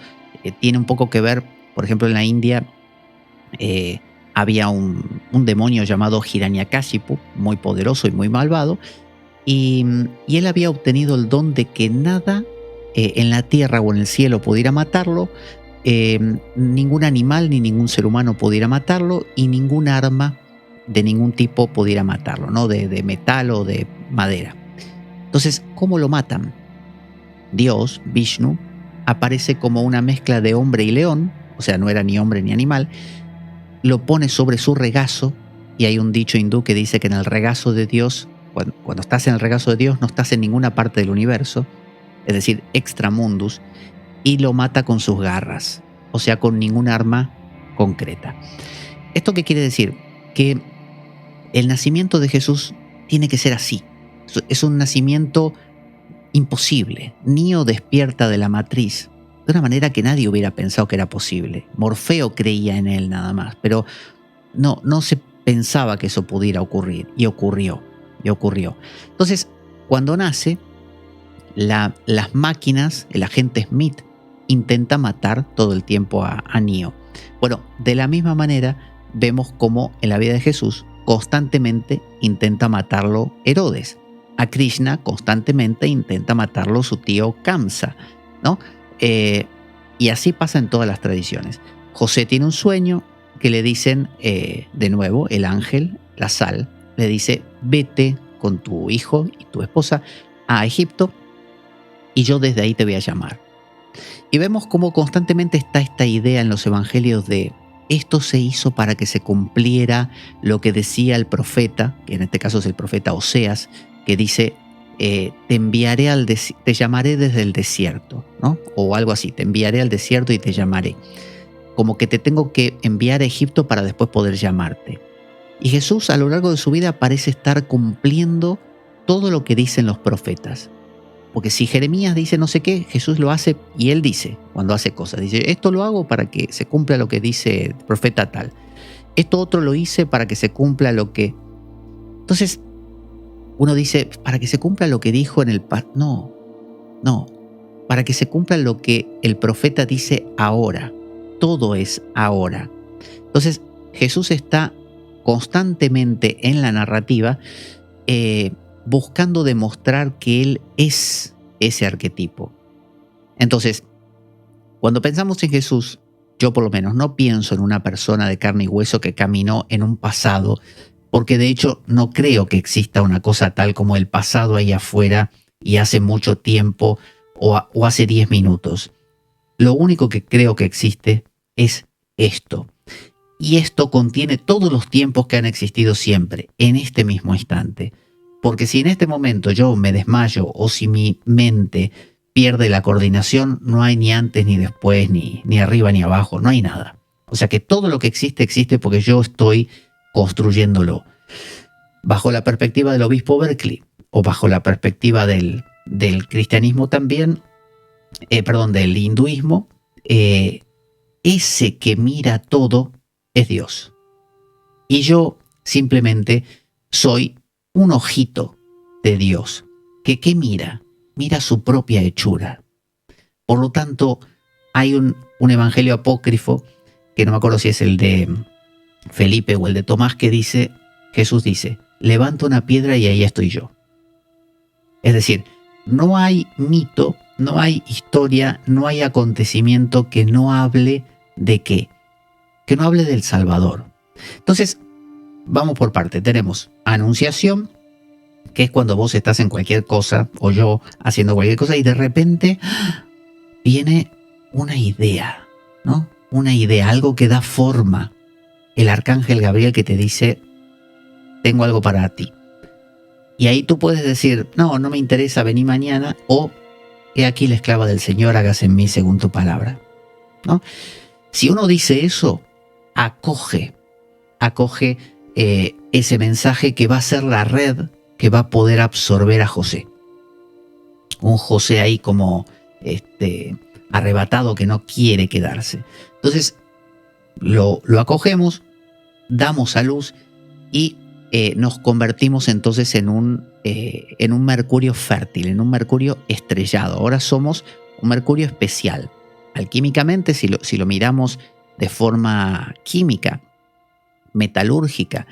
tiene un poco que ver, por ejemplo, en la India había un demonio llamado Hiranyakashipu, muy poderoso y muy malvado, y él había obtenido el don de que nada en la tierra o en el cielo pudiera matarlo, ningún animal ni ningún ser humano pudiera matarlo y ningún arma de ningún tipo pudiera matarlo, ¿no? De metal o de madera. Entonces, ¿cómo lo matan? Dios, Vishnu, aparece como una mezcla de hombre y león, o sea, no era ni hombre ni animal, lo pone sobre su regazo, y hay un dicho hindú que dice que en el regazo de Dios, cuando estás en el regazo de Dios, no estás en ninguna parte del universo, es decir, extramundus, y lo mata con sus garras, o sea, con ningún arma concreta. ¿Esto qué quiere decir? Que el nacimiento de Jesús tiene que ser así. Es un nacimiento imposible. Nio despierta de la matriz de una manera que nadie hubiera pensado que era posible. Morfeo creía en él nada más, pero no se pensaba que eso pudiera ocurrir, y ocurrió. Entonces, cuando nace, las máquinas, el agente Smith, intenta matar todo el tiempo a Nio. Bueno, de la misma manera vemos cómo en la vida de Jesús constantemente intenta matarlo Herodes. A Krishna constantemente intenta matarlo su tío Kamsa, ¿no? Y así pasa en todas las tradiciones. José tiene un sueño que le dicen, de nuevo, el ángel, la sal, le dice, vete con tu hijo y tu esposa a Egipto y yo desde ahí te voy a llamar. Y vemos cómo constantemente está esta idea en los evangelios de esto se hizo para que se cumpliera lo que decía el profeta, que en este caso es el profeta Oseas, que dice, te llamaré desde el desierto, ¿no? O algo así, te enviaré al desierto y te llamaré. Como que te tengo que enviar a Egipto para después poder llamarte. Y Jesús a lo largo de su vida parece estar cumpliendo todo lo que dicen los profetas. Porque si Jeremías dice no sé qué, Jesús lo hace, y él dice, cuando hace cosas, dice, esto lo hago para que se cumpla lo que dice el profeta tal. Esto otro lo hice para que se cumpla lo que... Entonces, uno dice, para que se cumpla lo que dijo en el pasado. No. Para que se cumpla lo que el profeta dice ahora. Todo es ahora. Entonces, Jesús está constantemente en la narrativa buscando demostrar que Él es ese arquetipo. Entonces, cuando pensamos en Jesús, yo por lo menos no pienso en una persona de carne y hueso que caminó en un pasado, porque de hecho no creo que exista una cosa tal como el pasado ahí afuera y hace mucho tiempo o hace 10 minutos. Lo único que creo que existe es esto. Y esto contiene todos los tiempos que han existido siempre, en este mismo instante. Porque si en este momento yo me desmayo o si mi mente pierde la coordinación, no hay ni antes ni después, ni arriba ni abajo, no hay nada. O sea que todo lo que existe, existe porque yo estoy construyéndolo. Bajo la perspectiva del obispo Berkeley, o bajo la perspectiva del cristianismo también, del hinduismo, ese que mira todo es Dios. Y yo simplemente soy un ojito de Dios. ¿Qué mira? Mira su propia hechura. Por lo tanto, hay un evangelio apócrifo, que no me acuerdo si es el de Felipe o el de Tomás, que dice, Jesús dice, levanta una piedra y ahí estoy yo. Es decir, no hay mito, no hay historia, no hay acontecimiento que no hable de qué, que no hable del Salvador. Entonces, vamos por parte. Tenemos anunciación, que es cuando vos estás en cualquier cosa, o yo haciendo cualquier cosa, y de repente viene una idea, ¿no? Una idea, algo que da forma. El arcángel Gabriel que te dice, tengo algo para ti. Y ahí tú puedes decir, no me interesa, vení mañana, o he aquí la esclava del Señor, hágase en mí según tu palabra, ¿no? Si uno dice eso, acoge ese mensaje que va a ser la red que va a poder absorber a José. Un José ahí como arrebatado que no quiere quedarse. Entonces lo acogemos, damos a luz y nos convertimos entonces en un mercurio fértil, en un mercurio estrellado. Ahora somos un mercurio especial. Alquímicamente, si lo miramos de forma química, metalúrgica,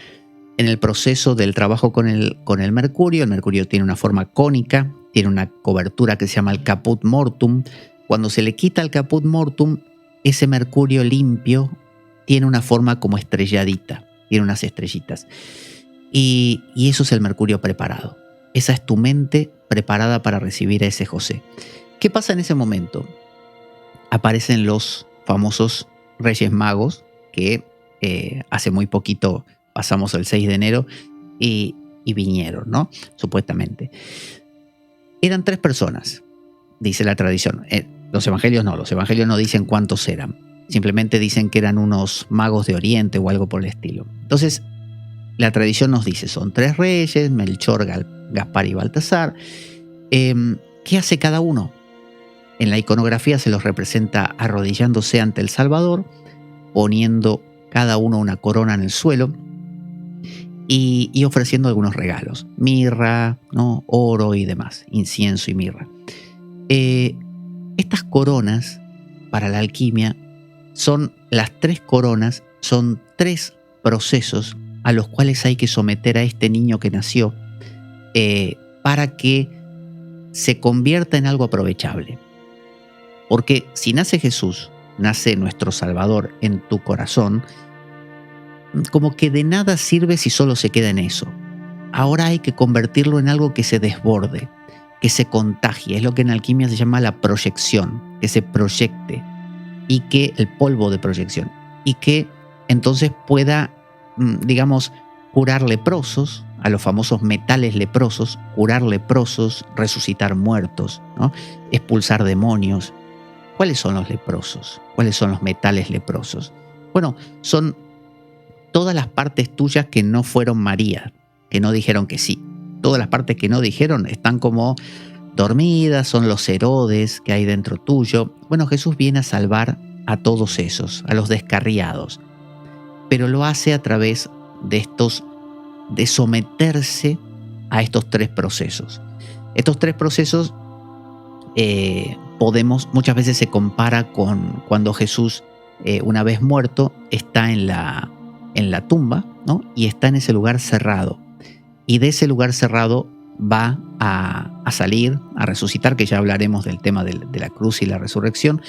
en el proceso del trabajo con el mercurio tiene una forma cónica, tiene una cobertura que se llama el caput mortuum. Cuando se le quita el caput mortuum, ese mercurio limpio tiene una forma como estrelladita, tiene unas estrellitas. Y eso es el mercurio preparado. Esa es tu mente preparada para recibir a ese José. ¿Qué pasa en ese momento? Aparecen los famosos Reyes Magos que hace muy poquito pasamos el 6 de enero y vinieron, ¿no? Supuestamente. Eran 3 personas, dice la tradición. Los evangelios no dicen cuántos eran. Simplemente dicen que eran unos magos de Oriente o algo por el estilo. Entonces, la tradición nos dice, son 3 reyes, Melchor, Gaspar y Baltasar. ¿Qué hace cada uno? En la iconografía se los representa arrodillándose ante el Salvador, poniendo cada uno una corona en el suelo y ofreciendo algunos regalos, mirra, ¿no? Oro y demás, incienso y mirra. Estas coronas para la alquimia son las 3 coronas, son 3 procesos a los cuales hay que someter a este niño que nació para que se convierta en algo aprovechable. Porque si nace Jesús, nace nuestro Salvador en tu corazón, como que de nada sirve si solo se queda en eso. Ahora hay que convertirlo en algo que se desborde, que se contagie. Es lo que en alquimia se llama la proyección, que se proyecte, y que el polvo de proyección, y que entonces pueda, digamos, curar leprosos, a los famosos metales leprosos, curar leprosos, resucitar muertos, ¿no? Expulsar demonios. ¿Cuáles son los leprosos? ¿Cuáles son los metales leprosos? Bueno, son todas las partes tuyas que no fueron María, que no dijeron que sí. Todas las partes que no dijeron están como dormidas, son los Herodes que hay dentro tuyo. Bueno, Jesús viene a salvar a todos esos, a los descarriados, pero lo hace a través de someterse a estos 3 procesos. Estos 3 procesos muchas veces se compara con cuando Jesús, una vez muerto, está en la tumba, ¿no? Y está en ese lugar cerrado. Y de ese lugar cerrado va a salir, a resucitar, que ya hablaremos del tema de la cruz y la resurrección.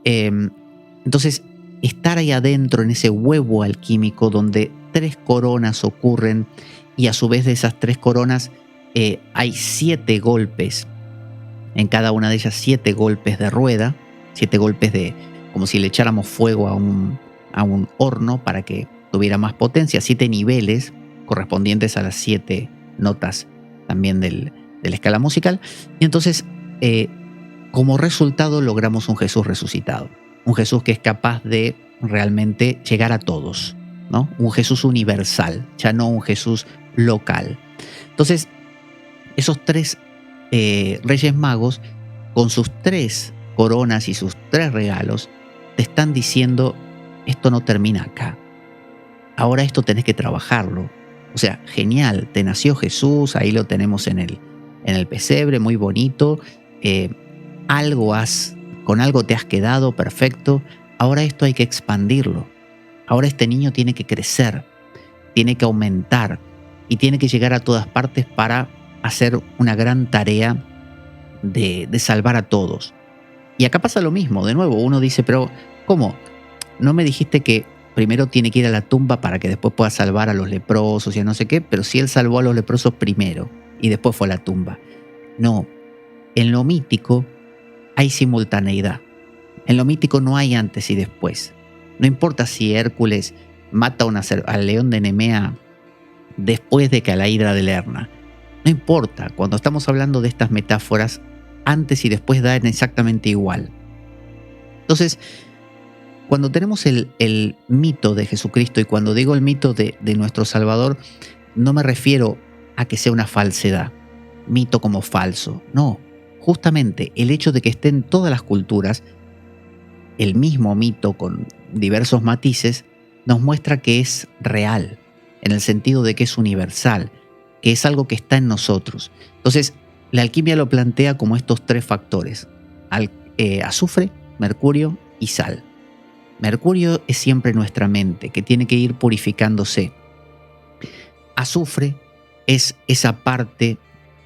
Entonces, estar ahí adentro, en ese huevo alquímico donde 3 coronas ocurren, y a su vez de esas 3 coronas hay 7 golpes. En cada una de ellas 7 golpes de rueda, 7 golpes como si le echáramos fuego a un horno para que tuviera más potencia, 7 niveles correspondientes a las 7 notas también de la escala musical. Y entonces, como resultado, logramos un Jesús resucitado. Un Jesús que es capaz de realmente llegar a todos, ¿no? Un Jesús universal, ya no un Jesús local. Entonces, esos 3 Reyes Magos, con sus 3 coronas y sus 3 regalos, te están diciendo, esto no termina acá. Ahora esto tenés que trabajarlo. O sea, genial, te nació Jesús, ahí lo tenemos en el pesebre, muy bonito. Con algo te has quedado, perfecto. Ahora esto hay que expandirlo. Ahora este niño tiene que crecer, tiene que aumentar y tiene que llegar a todas partes para hacer una gran tarea de salvar a todos. Y acá pasa lo mismo, de nuevo, uno dice, pero ¿cómo? ¿No me dijiste que primero tiene que ir a la tumba para que después pueda salvar a los leprosos y a no sé qué? Pero si él salvó a los leprosos primero y después fue a la tumba. No, en lo mítico hay simultaneidad. En lo mítico no hay antes y después. No importa si Hércules mata al león de Nemea después de que a la hidra de Lerna. No importa, cuando estamos hablando de estas metáforas, antes y después dan exactamente igual. Entonces, cuando tenemos el mito de Jesucristo, y cuando digo el mito de nuestro Salvador, no me refiero a que sea una falsedad, mito como falso, no. Justamente el hecho de que esté en todas las culturas, el mismo mito con diversos matices, nos muestra que es real, en el sentido de que es universal, que es algo que está en nosotros. Entonces, la alquimia lo plantea como estos tres factores: azufre, mercurio y sal. Mercurio es siempre nuestra mente, que tiene que ir purificándose. Azufre es esa parte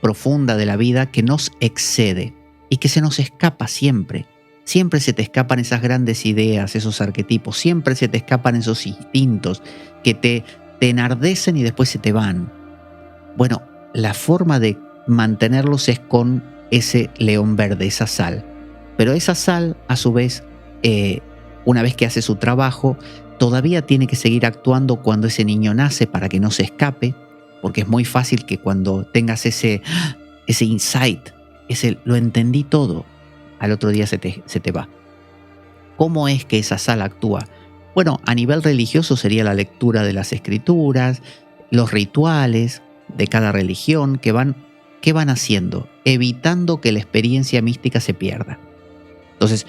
profunda de la vida que nos excede y que se nos escapa siempre. Siempre se te escapan esas grandes ideas, esos arquetipos, siempre se te escapan esos instintos que te enardecen y después se te van. Bueno, la forma de mantenerlos es con ese león verde, esa sal. Pero esa sal, a su vez, una vez que hace su trabajo, todavía tiene que seguir actuando cuando ese niño nace para que no se escape, porque es muy fácil que cuando tengas ese insight, lo entendí todo, al otro día se te va. ¿Cómo es que esa sal actúa? Bueno, a nivel religioso sería la lectura de las escrituras, los rituales de cada religión ¿qué van haciendo? Evitando que la experiencia mística se pierda. Entonces,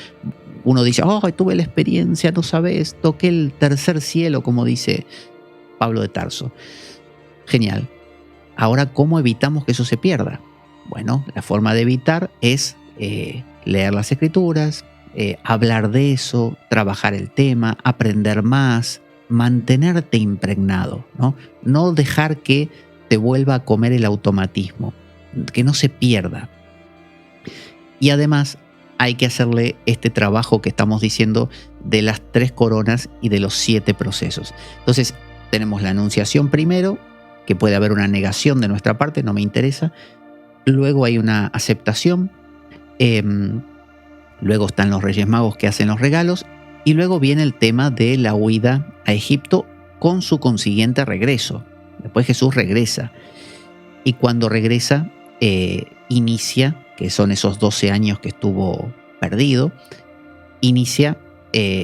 uno dice, tuve la experiencia, no sabes, toqué el tercer cielo, como dice Pablo de Tarso. Genial. Ahora, ¿cómo evitamos que eso se pierda? Bueno, la forma de evitar es leer las escrituras, hablar de eso, trabajar el tema, aprender más, mantenerte impregnado, ¿no? No dejar que te vuelva a comer el automatismo, que no se pierda. Y además hay que hacerle este trabajo que estamos diciendo de las 3 coronas y de los 7 procesos. Entonces tenemos la anunciación primero, que puede haber una negación de nuestra parte, no me interesa. Luego hay una aceptación. Luego están los Reyes Magos que hacen los regalos. Y luego viene el tema de la huida a Egipto con su consiguiente regreso. Después Jesús regresa. Y cuando regresa, inicia, que son esos 12 años que estuvo perdido, inicia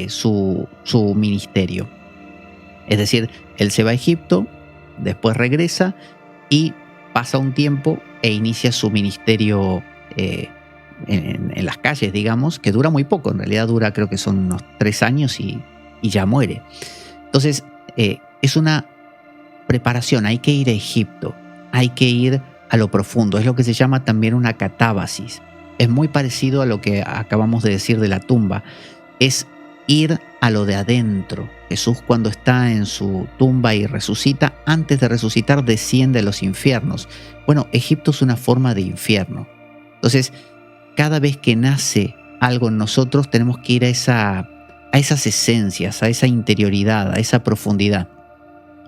su ministerio. Es decir, él se va a Egipto, después regresa y pasa un tiempo e inicia su ministerio en las calles, digamos, que dura muy poco. En realidad dura, creo que son unos 3 años y ya muere. Entonces, es una preparación. Hay que ir a Egipto, hay que ir a lo profundo. Es lo que se llama también una catábasis. Es muy parecido a lo que acabamos de decir de la tumba. Es ir a lo de adentro. Jesús, cuando está en su tumba y resucita, antes de resucitar desciende a los infiernos. Bueno, Egipto es una forma de infierno. Entonces, cada vez que nace algo en nosotros, tenemos que ir a esas esencias, a esa interioridad, a esa profundidad.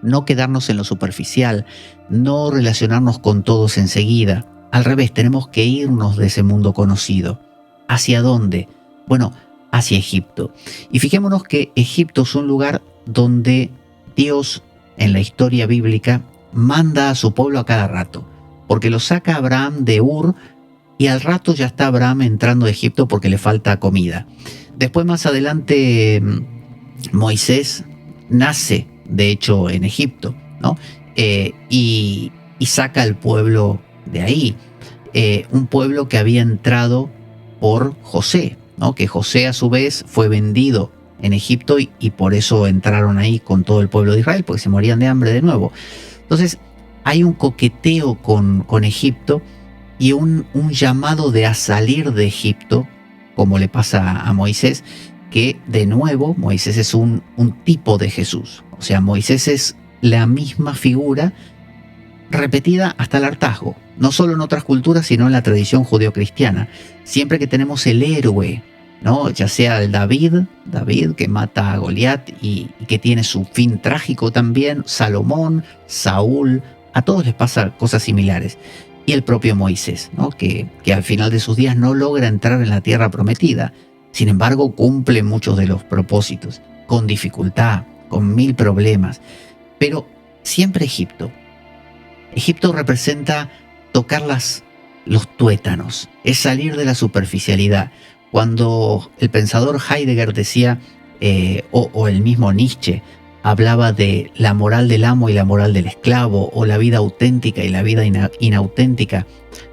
No quedarnos en lo superficial, no relacionarnos con todos enseguida. Al revés, tenemos que irnos de ese mundo conocido. ¿Hacia dónde? Bueno, hacia Egipto. Y fijémonos que Egipto es un lugar donde Dios, en la historia bíblica, manda a su pueblo a cada rato, porque lo saca Abraham de Ur y al rato ya está Abraham entrando a Egipto porque le falta comida. Después, más adelante, Moisés nace, de hecho, en Egipto, ¿no? Y saca al pueblo de ahí. Un pueblo que había entrado por José, ¿no? Que José a su vez fue vendido en Egipto y por eso entraron ahí con todo el pueblo de Israel, porque se morían de hambre de nuevo. Entonces hay un coqueteo con Egipto y un llamado de a salir de Egipto, como le pasa a Moisés, que de nuevo Moisés es un tipo de Jesús. O sea, Moisés es la misma figura repetida hasta el hartazgo, no solo en otras culturas, sino en la tradición judeocristiana. Siempre que tenemos el héroe, ¿no? Ya sea el David que mata a Goliat y que tiene su fin trágico también, Salomón, Saúl, a todos les pasa cosas similares. Y el propio Moisés, ¿no? que al final de sus días no logra entrar en la tierra prometida. Sin embargo, cumple muchos de los propósitos, con dificultad, con 1000 problemas. Pero siempre Egipto. Egipto representa tocar los tuétanos, es salir de la superficialidad. Cuando el pensador Heidegger decía, o el mismo Nietzsche, hablaba de la moral del amo y la moral del esclavo, o la vida auténtica y la vida inauténtica.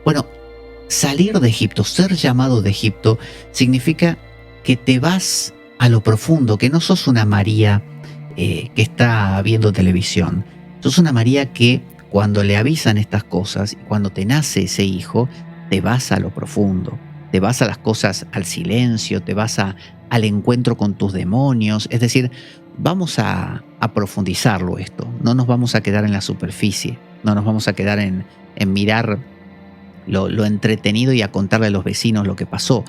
Bueno, salir de Egipto, ser llamado de Egipto, significa que te vas a lo profundo, que no sos una María que está viendo televisión. Sos una María que cuando le avisan estas cosas, y cuando te nace ese hijo, te vas a lo profundo, te vas a las cosas, al silencio, te vas al encuentro con tus demonios. Es decir, vamos a profundizarlo esto, no nos vamos a quedar en la superficie, no nos vamos a quedar en mirar lo entretenido y a contarle a los vecinos lo que pasó,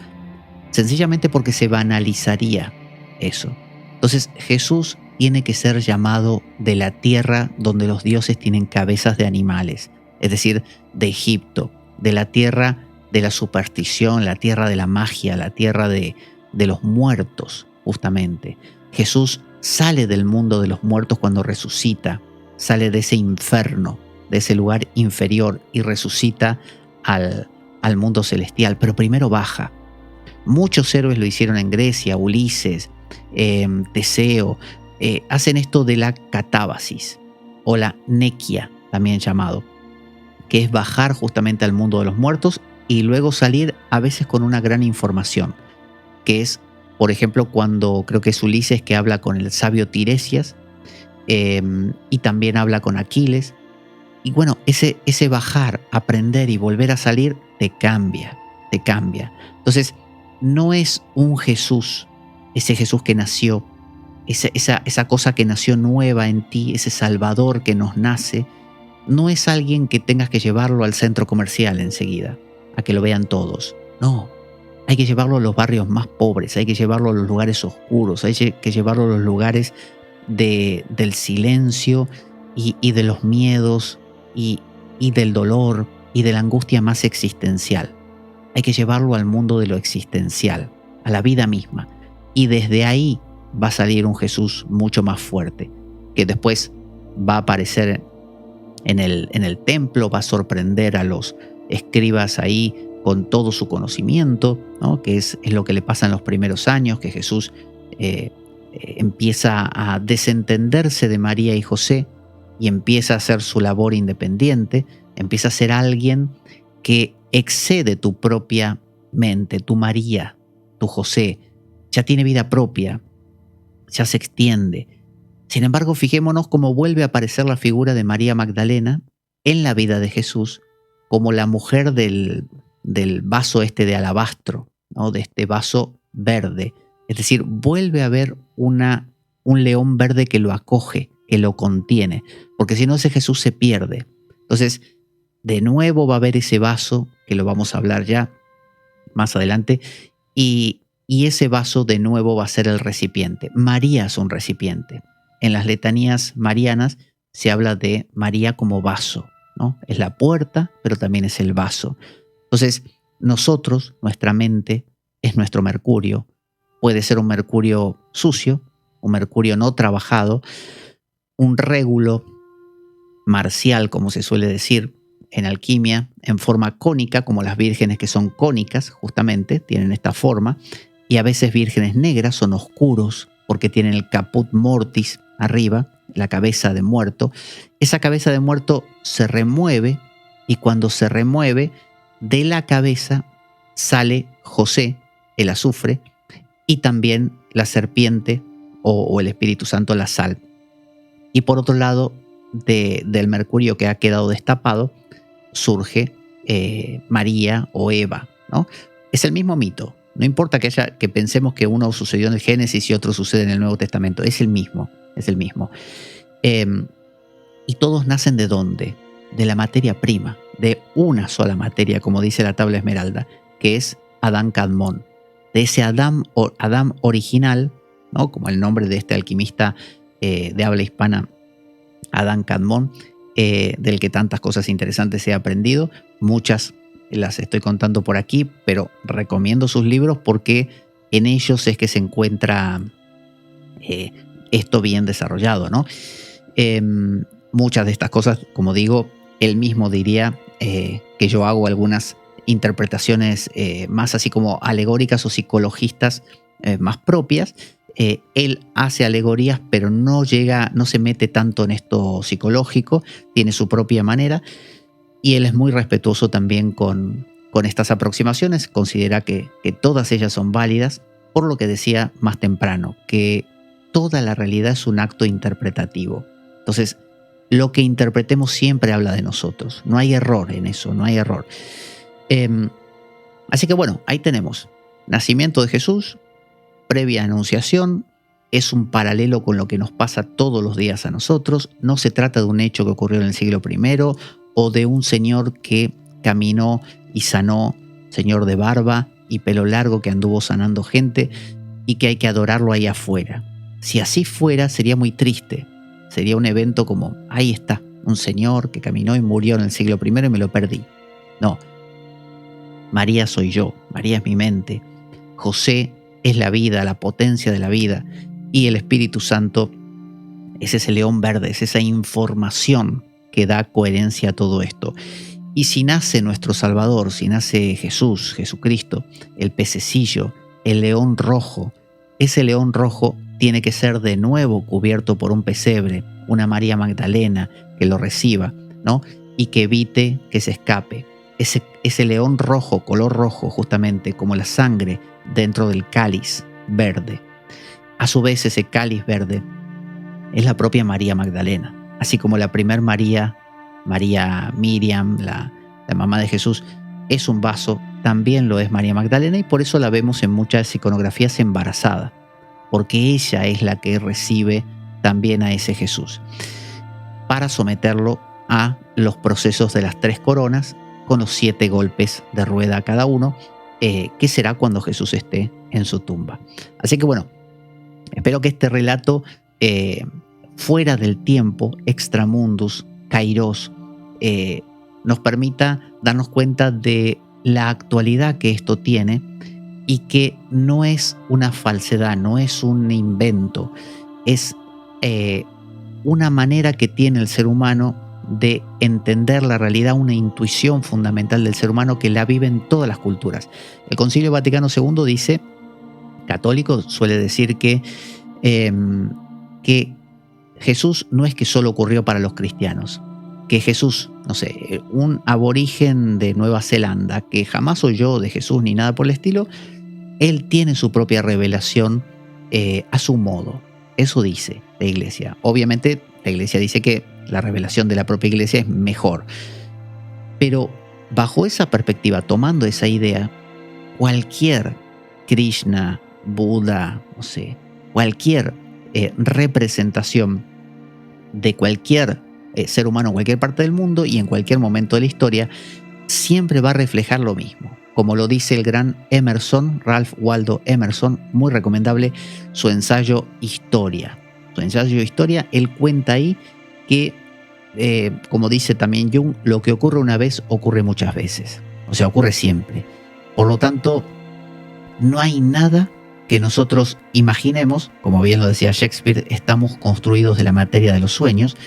sencillamente porque se banalizaría eso. Entonces Jesús tiene que ser llamado de la tierra donde los dioses tienen cabezas de animales, es decir, de Egipto, de la tierra de la superstición, la tierra de la magia, la tierra de los muertos, justamente. Jesús sale del mundo de los muertos cuando resucita, sale de ese infierno, de ese lugar inferior, y resucita al mundo celestial, pero primero baja. Muchos héroes lo hicieron en Grecia, Ulises, Teseo, hacen esto de la catábasis o la nequia, también llamado, que es bajar justamente al mundo de los muertos y luego salir a veces con una gran información, que es, por ejemplo, cuando creo que es Ulises que habla con el sabio Tiresias, y también habla con Aquiles. Y bueno, ese bajar, aprender y volver a salir te cambia, te cambia. Entonces, no es un Jesús, ese Jesús que nació, esa cosa que nació nueva en ti, ese Salvador que nos nace, no es alguien que tengas que llevarlo al centro comercial enseguida, a que lo vean todos. No, hay que llevarlo a los barrios más pobres, hay que llevarlo a los lugares oscuros, hay que llevarlo a los lugares del silencio y de los miedos y del dolor y de la angustia más existencial. Hay que llevarlo al mundo de lo existencial, a la vida misma. Y desde ahí va a salir un Jesús mucho más fuerte, que después va a aparecer en el templo, va a sorprender a los escribas ahí con todo su conocimiento, ¿no? Que es lo que le pasa en los primeros años, que Jesús empieza a desentenderse de María y José y empieza a hacer su labor independiente, empieza a ser alguien que excede tu propia mente, tu María, tu José, ya tiene vida propia, ya se extiende. Sin embargo, fijémonos cómo vuelve a aparecer la figura de María Magdalena en la vida de Jesús como la mujer del vaso de alabastro, ¿no? De este vaso verde. Es decir, vuelve a haber un león verde que lo acoge, que lo contiene, porque si no ese Jesús se pierde. Entonces, de nuevo va a haber ese vaso, que lo vamos a hablar ya más adelante, y ese vaso de nuevo va a ser el recipiente. María es un recipiente. En las letanías marianas se habla de María como vaso, ¿no? Es la puerta, pero también es el vaso. Entonces, nosotros, nuestra mente, es nuestro mercurio. Puede ser un mercurio sucio, un mercurio no trabajado, un régulo marcial, como se suele decir en alquimia, en forma cónica, como las vírgenes que son cónicas, justamente, tienen esta forma, y a veces vírgenes negras son oscuros, porque tienen el caput mortis arriba, la cabeza de muerto. Esa cabeza de muerto se remueve, y cuando se remueve, de la cabeza sale José, el azufre, y también la serpiente o el Espíritu Santo, la sal. Y por otro lado, del mercurio que ha quedado destapado, surge María o Eva, ¿no? Es el mismo mito. No importa que pensemos que uno sucedió en el Génesis y otro sucede en el Nuevo Testamento. Es el mismo, es el mismo. Y todos nacen ¿de dónde? De la materia prima, de una sola materia, como dice la tabla esmeralda, que es Adán Kadmón. De ese Adán original, ¿no? Como el nombre de este alquimista de habla hispana, Adán Kadmón, del que tantas cosas interesantes he aprendido. Muchas las estoy contando por aquí, pero recomiendo sus libros porque en ellos es que se encuentra esto bien desarrollado, ¿no? Muchas de estas cosas, como digo, él mismo diría que yo hago algunas interpretaciones más así como alegóricas o psicologistas más propias. Él hace alegorías, pero no se mete tanto en esto psicológico, tiene su propia manera, y él es muy respetuoso también con estas aproximaciones, considera que todas ellas son válidas, por lo que decía más temprano, que toda la realidad es un acto interpretativo. Entonces, lo que interpretemos siempre habla de nosotros, no hay error en eso, no hay error. Así que bueno, ahí tenemos, nacimiento de Jesús, previa anunciación, es un paralelo con lo que nos pasa todos los días a nosotros. No se trata de un hecho que ocurrió en el siglo I o de un señor que caminó y sanó, señor de barba y pelo largo que anduvo sanando gente y que hay que adorarlo ahí afuera. Si así fuera, sería muy triste. Sería un evento como, ahí está, un señor que caminó y murió en el siglo I y me lo perdí. No, María soy yo, María es mi mente, José es la vida, la potencia de la vida, y el Espíritu Santo es ese león verde, es esa información que da coherencia a todo esto. Y si nace nuestro Salvador, si nace Jesús, Jesucristo, el pececillo, el león rojo, ese león rojo tiene que ser de nuevo cubierto por un pesebre, una María Magdalena que lo reciba, ¿no? Y que evite que se escape. Ese león rojo, color rojo justamente, como la sangre dentro del cáliz verde. A su vez, ese cáliz verde es la propia María Magdalena, así como la primer María Miriam, la mamá de Jesús, es un vaso, también lo es María Magdalena, y por eso la vemos en muchas iconografías embarazada, porque ella es la que recibe también a ese Jesús, para someterlo a los procesos de las 3 coronas, con los 7 golpes de rueda a cada uno, que será cuando Jesús esté en su tumba. Así que bueno, espero que este relato fuera del tiempo, extramundus, kairos, nos permita darnos cuenta de la actualidad que esto tiene y que no es una falsedad, no es un invento, es una manera que tiene el ser humano de entender la realidad, una intuición fundamental del ser humano que la vive en todas las culturas. El Concilio Vaticano II dice, católico, suele decir que Jesús no es que solo ocurrió para los cristianos, que Jesús, no sé, un aborigen de Nueva Zelanda que jamás oyó de Jesús ni nada por el estilo, él tiene su propia revelación a su modo. Eso dice la Iglesia. Obviamente la Iglesia dice que la revelación de la propia Iglesia es mejor. Pero bajo esa perspectiva, tomando esa idea, cualquier Krishna, Buda, no sé, cualquier representación de cualquier ser humano en cualquier parte del mundo y en cualquier momento de la historia, siempre va a reflejar lo mismo. Como lo dice el gran Emerson, Ralph Waldo Emerson, muy recomendable su ensayo Historia. Su ensayo Historia, él cuenta ahí que, como dice también Jung, lo que ocurre una vez ocurre muchas veces. O sea, ocurre siempre. Por lo tanto, no hay nada que nosotros imaginemos, como bien lo decía Shakespeare, estamos construidos de la materia de los sueños.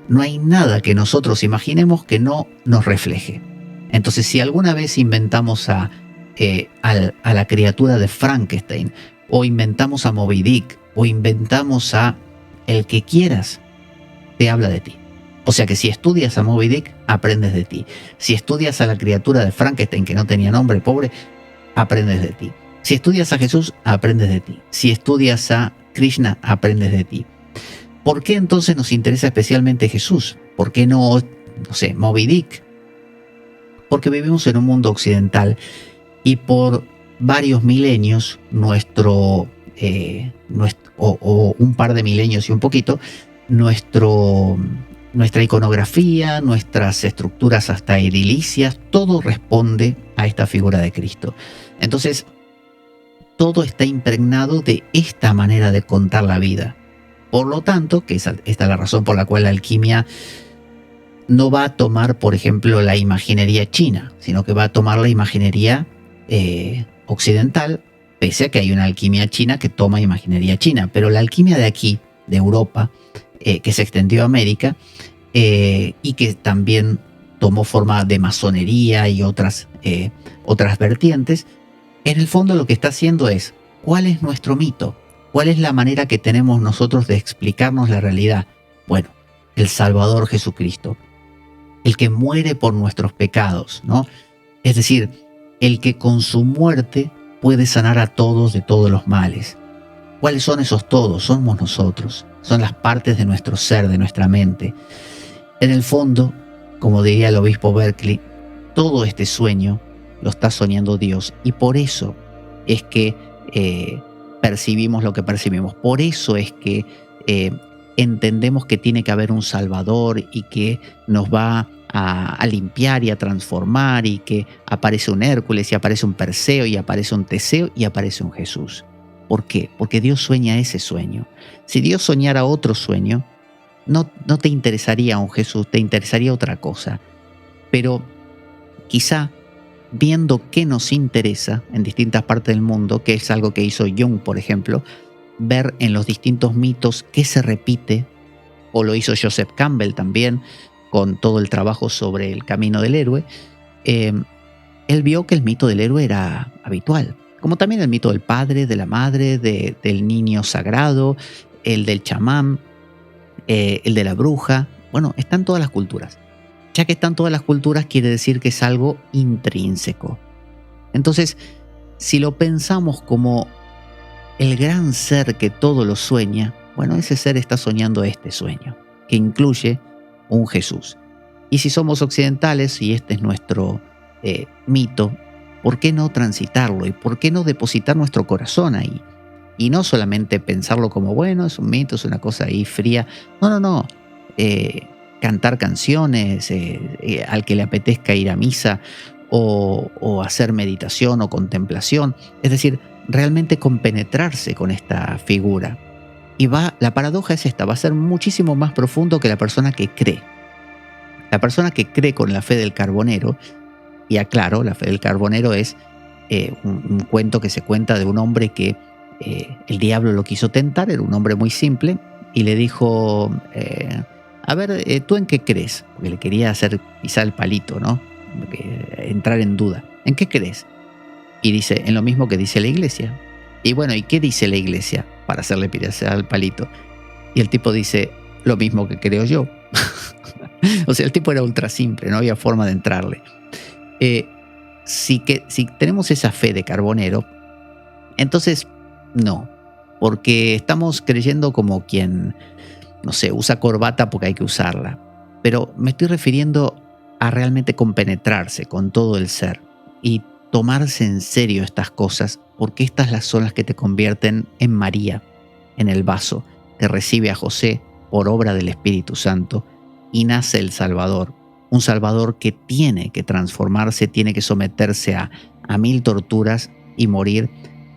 No hay nada que nosotros imaginemos que no nos refleje. Entonces, si alguna vez inventamos a la criatura de Frankenstein, o inventamos a Moby Dick, o inventamos a el que quieras, te habla de ti. O sea que si estudias a Moby Dick, aprendes de ti. Si estudias a la criatura de Frankenstein, que no tenía nombre, pobre, aprendes de ti. Si estudias a Jesús, aprendes de ti. Si estudias a Krishna, aprendes de ti. ¿Por qué entonces nos interesa especialmente Jesús? ¿Por qué no sé, Moby Dick? Porque vivimos en un mundo occidental y por varios milenios, o un par de milenios y un poquito, nuestra iconografía, nuestras estructuras hasta edilicias, todo responde a esta figura de Cristo. Entonces, todo está impregnado de esta manera de contar la vida. Por lo tanto, que esta es la razón por la cual la alquimia no va a tomar, por ejemplo, la imaginería china, sino que va a tomar la imaginería occidental, pese a que hay una alquimia china que toma imaginería china. Pero la alquimia de aquí, de Europa, que se extendió a América, y que también tomó forma de masonería y otras vertientes. En el fondo lo que está haciendo es, ¿cuál es nuestro mito? ¿Cuál es la manera que tenemos nosotros de explicarnos la realidad? Bueno, el Salvador Jesucristo, el que muere por nuestros pecados, ¿no? Es decir, el que con su muerte puede sanar a todos de todos los males. ¿Cuáles son esos todos? Somos nosotros, son las partes de nuestro ser, de nuestra mente. En el fondo, como diría el obispo Berkeley, todo este sueño lo está soñando Dios, y por eso es que percibimos lo que percibimos. Por eso es que entendemos que tiene que haber un Salvador y que nos va a limpiar y a transformar, y que aparece un Hércules y aparece un Perseo y aparece un Teseo y aparece un Jesús. ¿Por qué? Porque Dios sueña ese sueño. Si Dios soñara otro sueño, no te interesaría un Jesús, te interesaría otra cosa. Pero quizá viendo qué nos interesa en distintas partes del mundo, que es algo que hizo Jung, por ejemplo, ver en los distintos mitos qué se repite, o lo hizo Joseph Campbell también, con todo el trabajo sobre el camino del héroe, él vio que el mito del héroe era habitual, como también el mito del padre, de la madre, del niño sagrado, el del chamán, el de la bruja. Bueno, están todas las culturas. Ya que están todas las culturas, quiere decir que es algo intrínseco. Entonces, si lo pensamos como el gran ser que todo lo sueña, bueno, ese ser está soñando este sueño, que incluye un Jesús. Y si somos occidentales y este es nuestro mito, ¿por qué no transitarlo? ¿Y por qué no depositar nuestro corazón ahí? Y no solamente pensarlo como, bueno, es un mito, es una cosa ahí fría. No. Cantar canciones, al que le apetezca ir a misa, o hacer meditación o contemplación. Es decir, realmente compenetrarse con esta figura. Y la paradoja es esta, va a ser muchísimo más profundo que la persona que cree. La persona que cree con la fe del carbonero, y aclaro, la fe del carbonero es un cuento que se cuenta de un hombre que el diablo lo quiso tentar, era un hombre muy simple, y le dijo, a ver, ¿tú en qué crees? Porque le quería hacer pisar el palito, ¿no? Entrar en duda. ¿En qué crees? Y dice, en lo mismo que dice la iglesia. Y bueno, ¿y qué dice la iglesia para hacerle pisar el palito? Y el tipo dice, lo mismo que creo yo. O sea, el tipo era ultra simple, no había forma de entrarle. Si tenemos esa fe de carbonero, entonces no, porque estamos creyendo como quien, no sé, usa corbata porque hay que usarla. Pero me estoy refiriendo a realmente compenetrarse con todo el ser y tomarse en serio estas cosas, porque estas son las que te convierten en María, en el vaso que recibe a José por obra del Espíritu Santo, y nace el Salvador. Un Salvador que tiene que transformarse, tiene que someterse a 1000 torturas y morir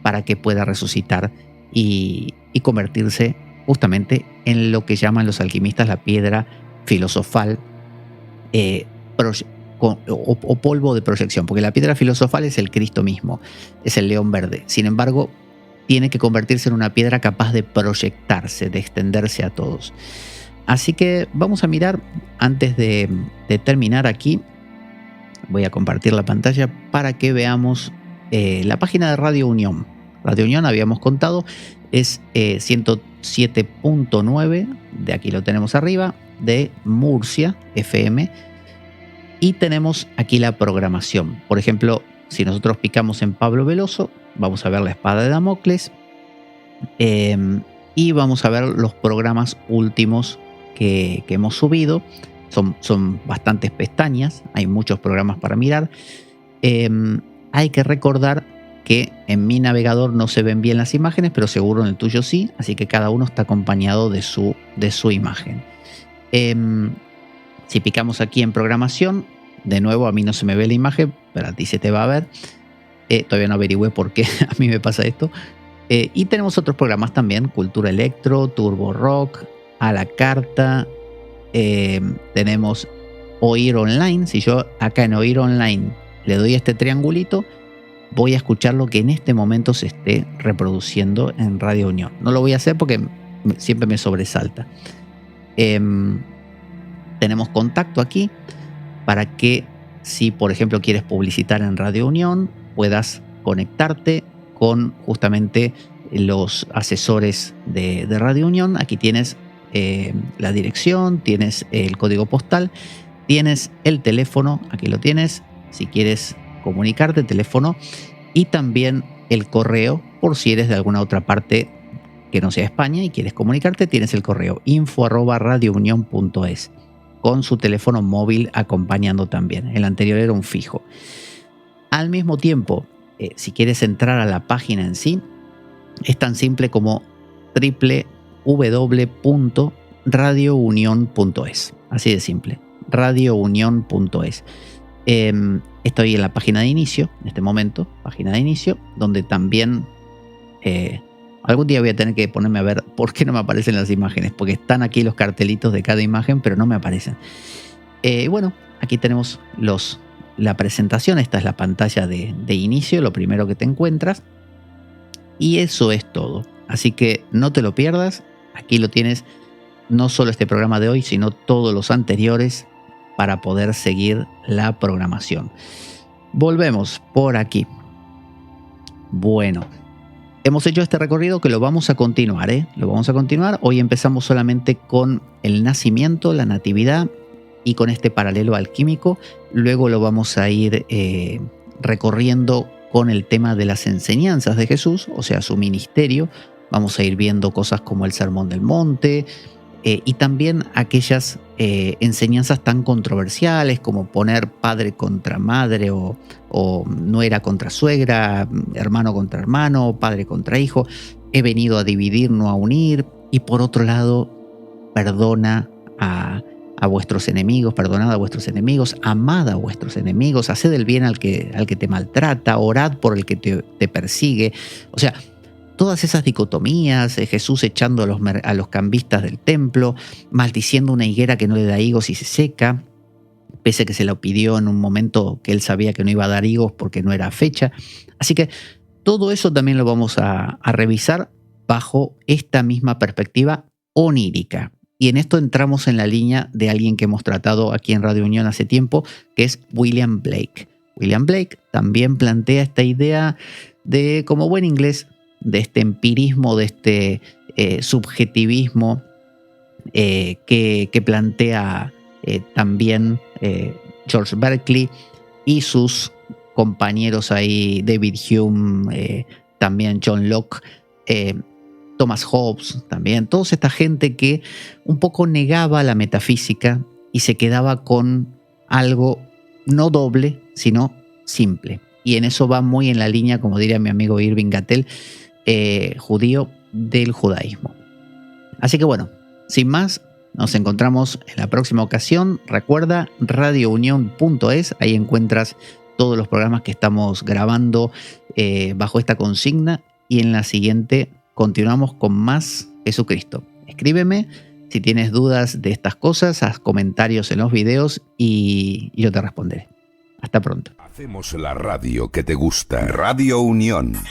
para que pueda resucitar y convertirse justamente en lo que llaman los alquimistas la piedra filosofal o polvo de proyección, porque la piedra filosofal es el Cristo mismo, es el león verde. Sin embargo, tiene que convertirse en una piedra capaz de proyectarse, de extenderse a todos. Así que vamos a mirar, antes de terminar aquí, voy a compartir la pantalla para que veamos la página de Radio Unión. Radio Unión, habíamos contado, es 107.9, de aquí lo tenemos arriba, de Murcia, FM, y tenemos aquí la programación. Por ejemplo, si nosotros picamos en Pablo Veloso, vamos a ver la espada de Damocles, y vamos a ver los programas últimos que hemos subido. Son bastantes pestañas, hay muchos programas para mirar. Hay que recordar que en mi navegador no se ven bien las imágenes, pero seguro en el tuyo sí, así que cada uno está acompañado de su imagen. Si picamos aquí en programación, de nuevo a mí no se me ve la imagen, pero a ti se te va a ver. Todavía no averigüé por qué a mí me pasa esto. Y tenemos otros programas también, Cultura Electro, Turbo Rock, A la Carta. Tenemos Oír Online. Si yo acá en Oír Online le doy este triangulito, voy a escuchar lo que en este momento se esté reproduciendo en Radio Unión. No lo voy a hacer porque siempre me sobresalta. Tenemos contacto aquí. para que si, por ejemplo, quieres publicitar en Radio Unión, puedas conectarte con justamente los asesores de Radio Unión. Aquí tienes la dirección, tienes el código postal, tienes el teléfono, aquí lo tienes, si quieres comunicarte, teléfono, y también el correo, por si eres de alguna otra parte que no sea España y quieres comunicarte, tienes el correo info@radiounion.es, con su teléfono móvil acompañando también. El anterior era un fijo. Al mismo tiempo, si quieres entrar a la página en sí, es tan simple como www.radiounion.es. Así de simple, radiounion.es. Estoy en la página de inicio, en este momento, página de inicio, donde también algún día voy a tener que ponerme a ver por qué no me aparecen las imágenes, porque están aquí los cartelitos de cada imagen, pero no me aparecen. Bueno, aquí tenemos la presentación. Esta es la pantalla de inicio, lo primero que te encuentras. Y eso es todo. Así que no te lo pierdas. Aquí lo tienes, no solo este programa de hoy, sino todos los anteriores, para poder seguir la programación. Volvemos por aquí. Bueno, hemos hecho este recorrido que lo vamos a continuar, Lo vamos a continuar. Hoy empezamos solamente con el nacimiento, la natividad, y con este paralelo alquímico. Luego lo vamos a ir recorriendo con el tema de las enseñanzas de Jesús, o sea, su ministerio. Vamos a ir viendo cosas como el Sermón del Monte, y también aquellas enseñanzas tan controversiales como poner padre contra madre, o nuera contra suegra, hermano contra hermano, padre contra hijo. He venido a dividir, no a unir. Y por otro lado, perdona a vuestros enemigos, perdonad a vuestros enemigos, amad a vuestros enemigos, haced el bien al que te maltrata, orad por el que te persigue. O sea, todas esas dicotomías, Jesús echando a los cambistas del templo, maldiciendo una higuera que no le da higos y se seca, pese a que se lo pidió en un momento que él sabía que no iba a dar higos porque no era fecha. Así que todo eso también lo vamos a revisar bajo esta misma perspectiva onírica. Y en esto entramos en la línea de alguien que hemos tratado aquí en Radio Unión hace tiempo, que es William Blake. William Blake también plantea esta idea de, como buen inglés, de este empirismo, de este subjetivismo que plantea también George Berkeley y sus compañeros ahí, David Hume, también John Locke, Thomas Hobbes también, toda esta gente que un poco negaba la metafísica y se quedaba con algo no doble, sino simple. Y en eso va muy en la línea, como diría mi amigo Irving Gatel, judío del judaísmo. Así que bueno, sin más, nos encontramos en la próxima ocasión. Recuerda, radiounion.es, ahí encuentras todos los programas que estamos grabando bajo esta consigna, y en la siguiente continuamos con más Jesucristo. Escríbeme si tienes dudas de estas cosas, haz comentarios en los videos y yo te responderé. Hasta pronto. Hacemos la radio que te gusta. Radio Unión 107.9.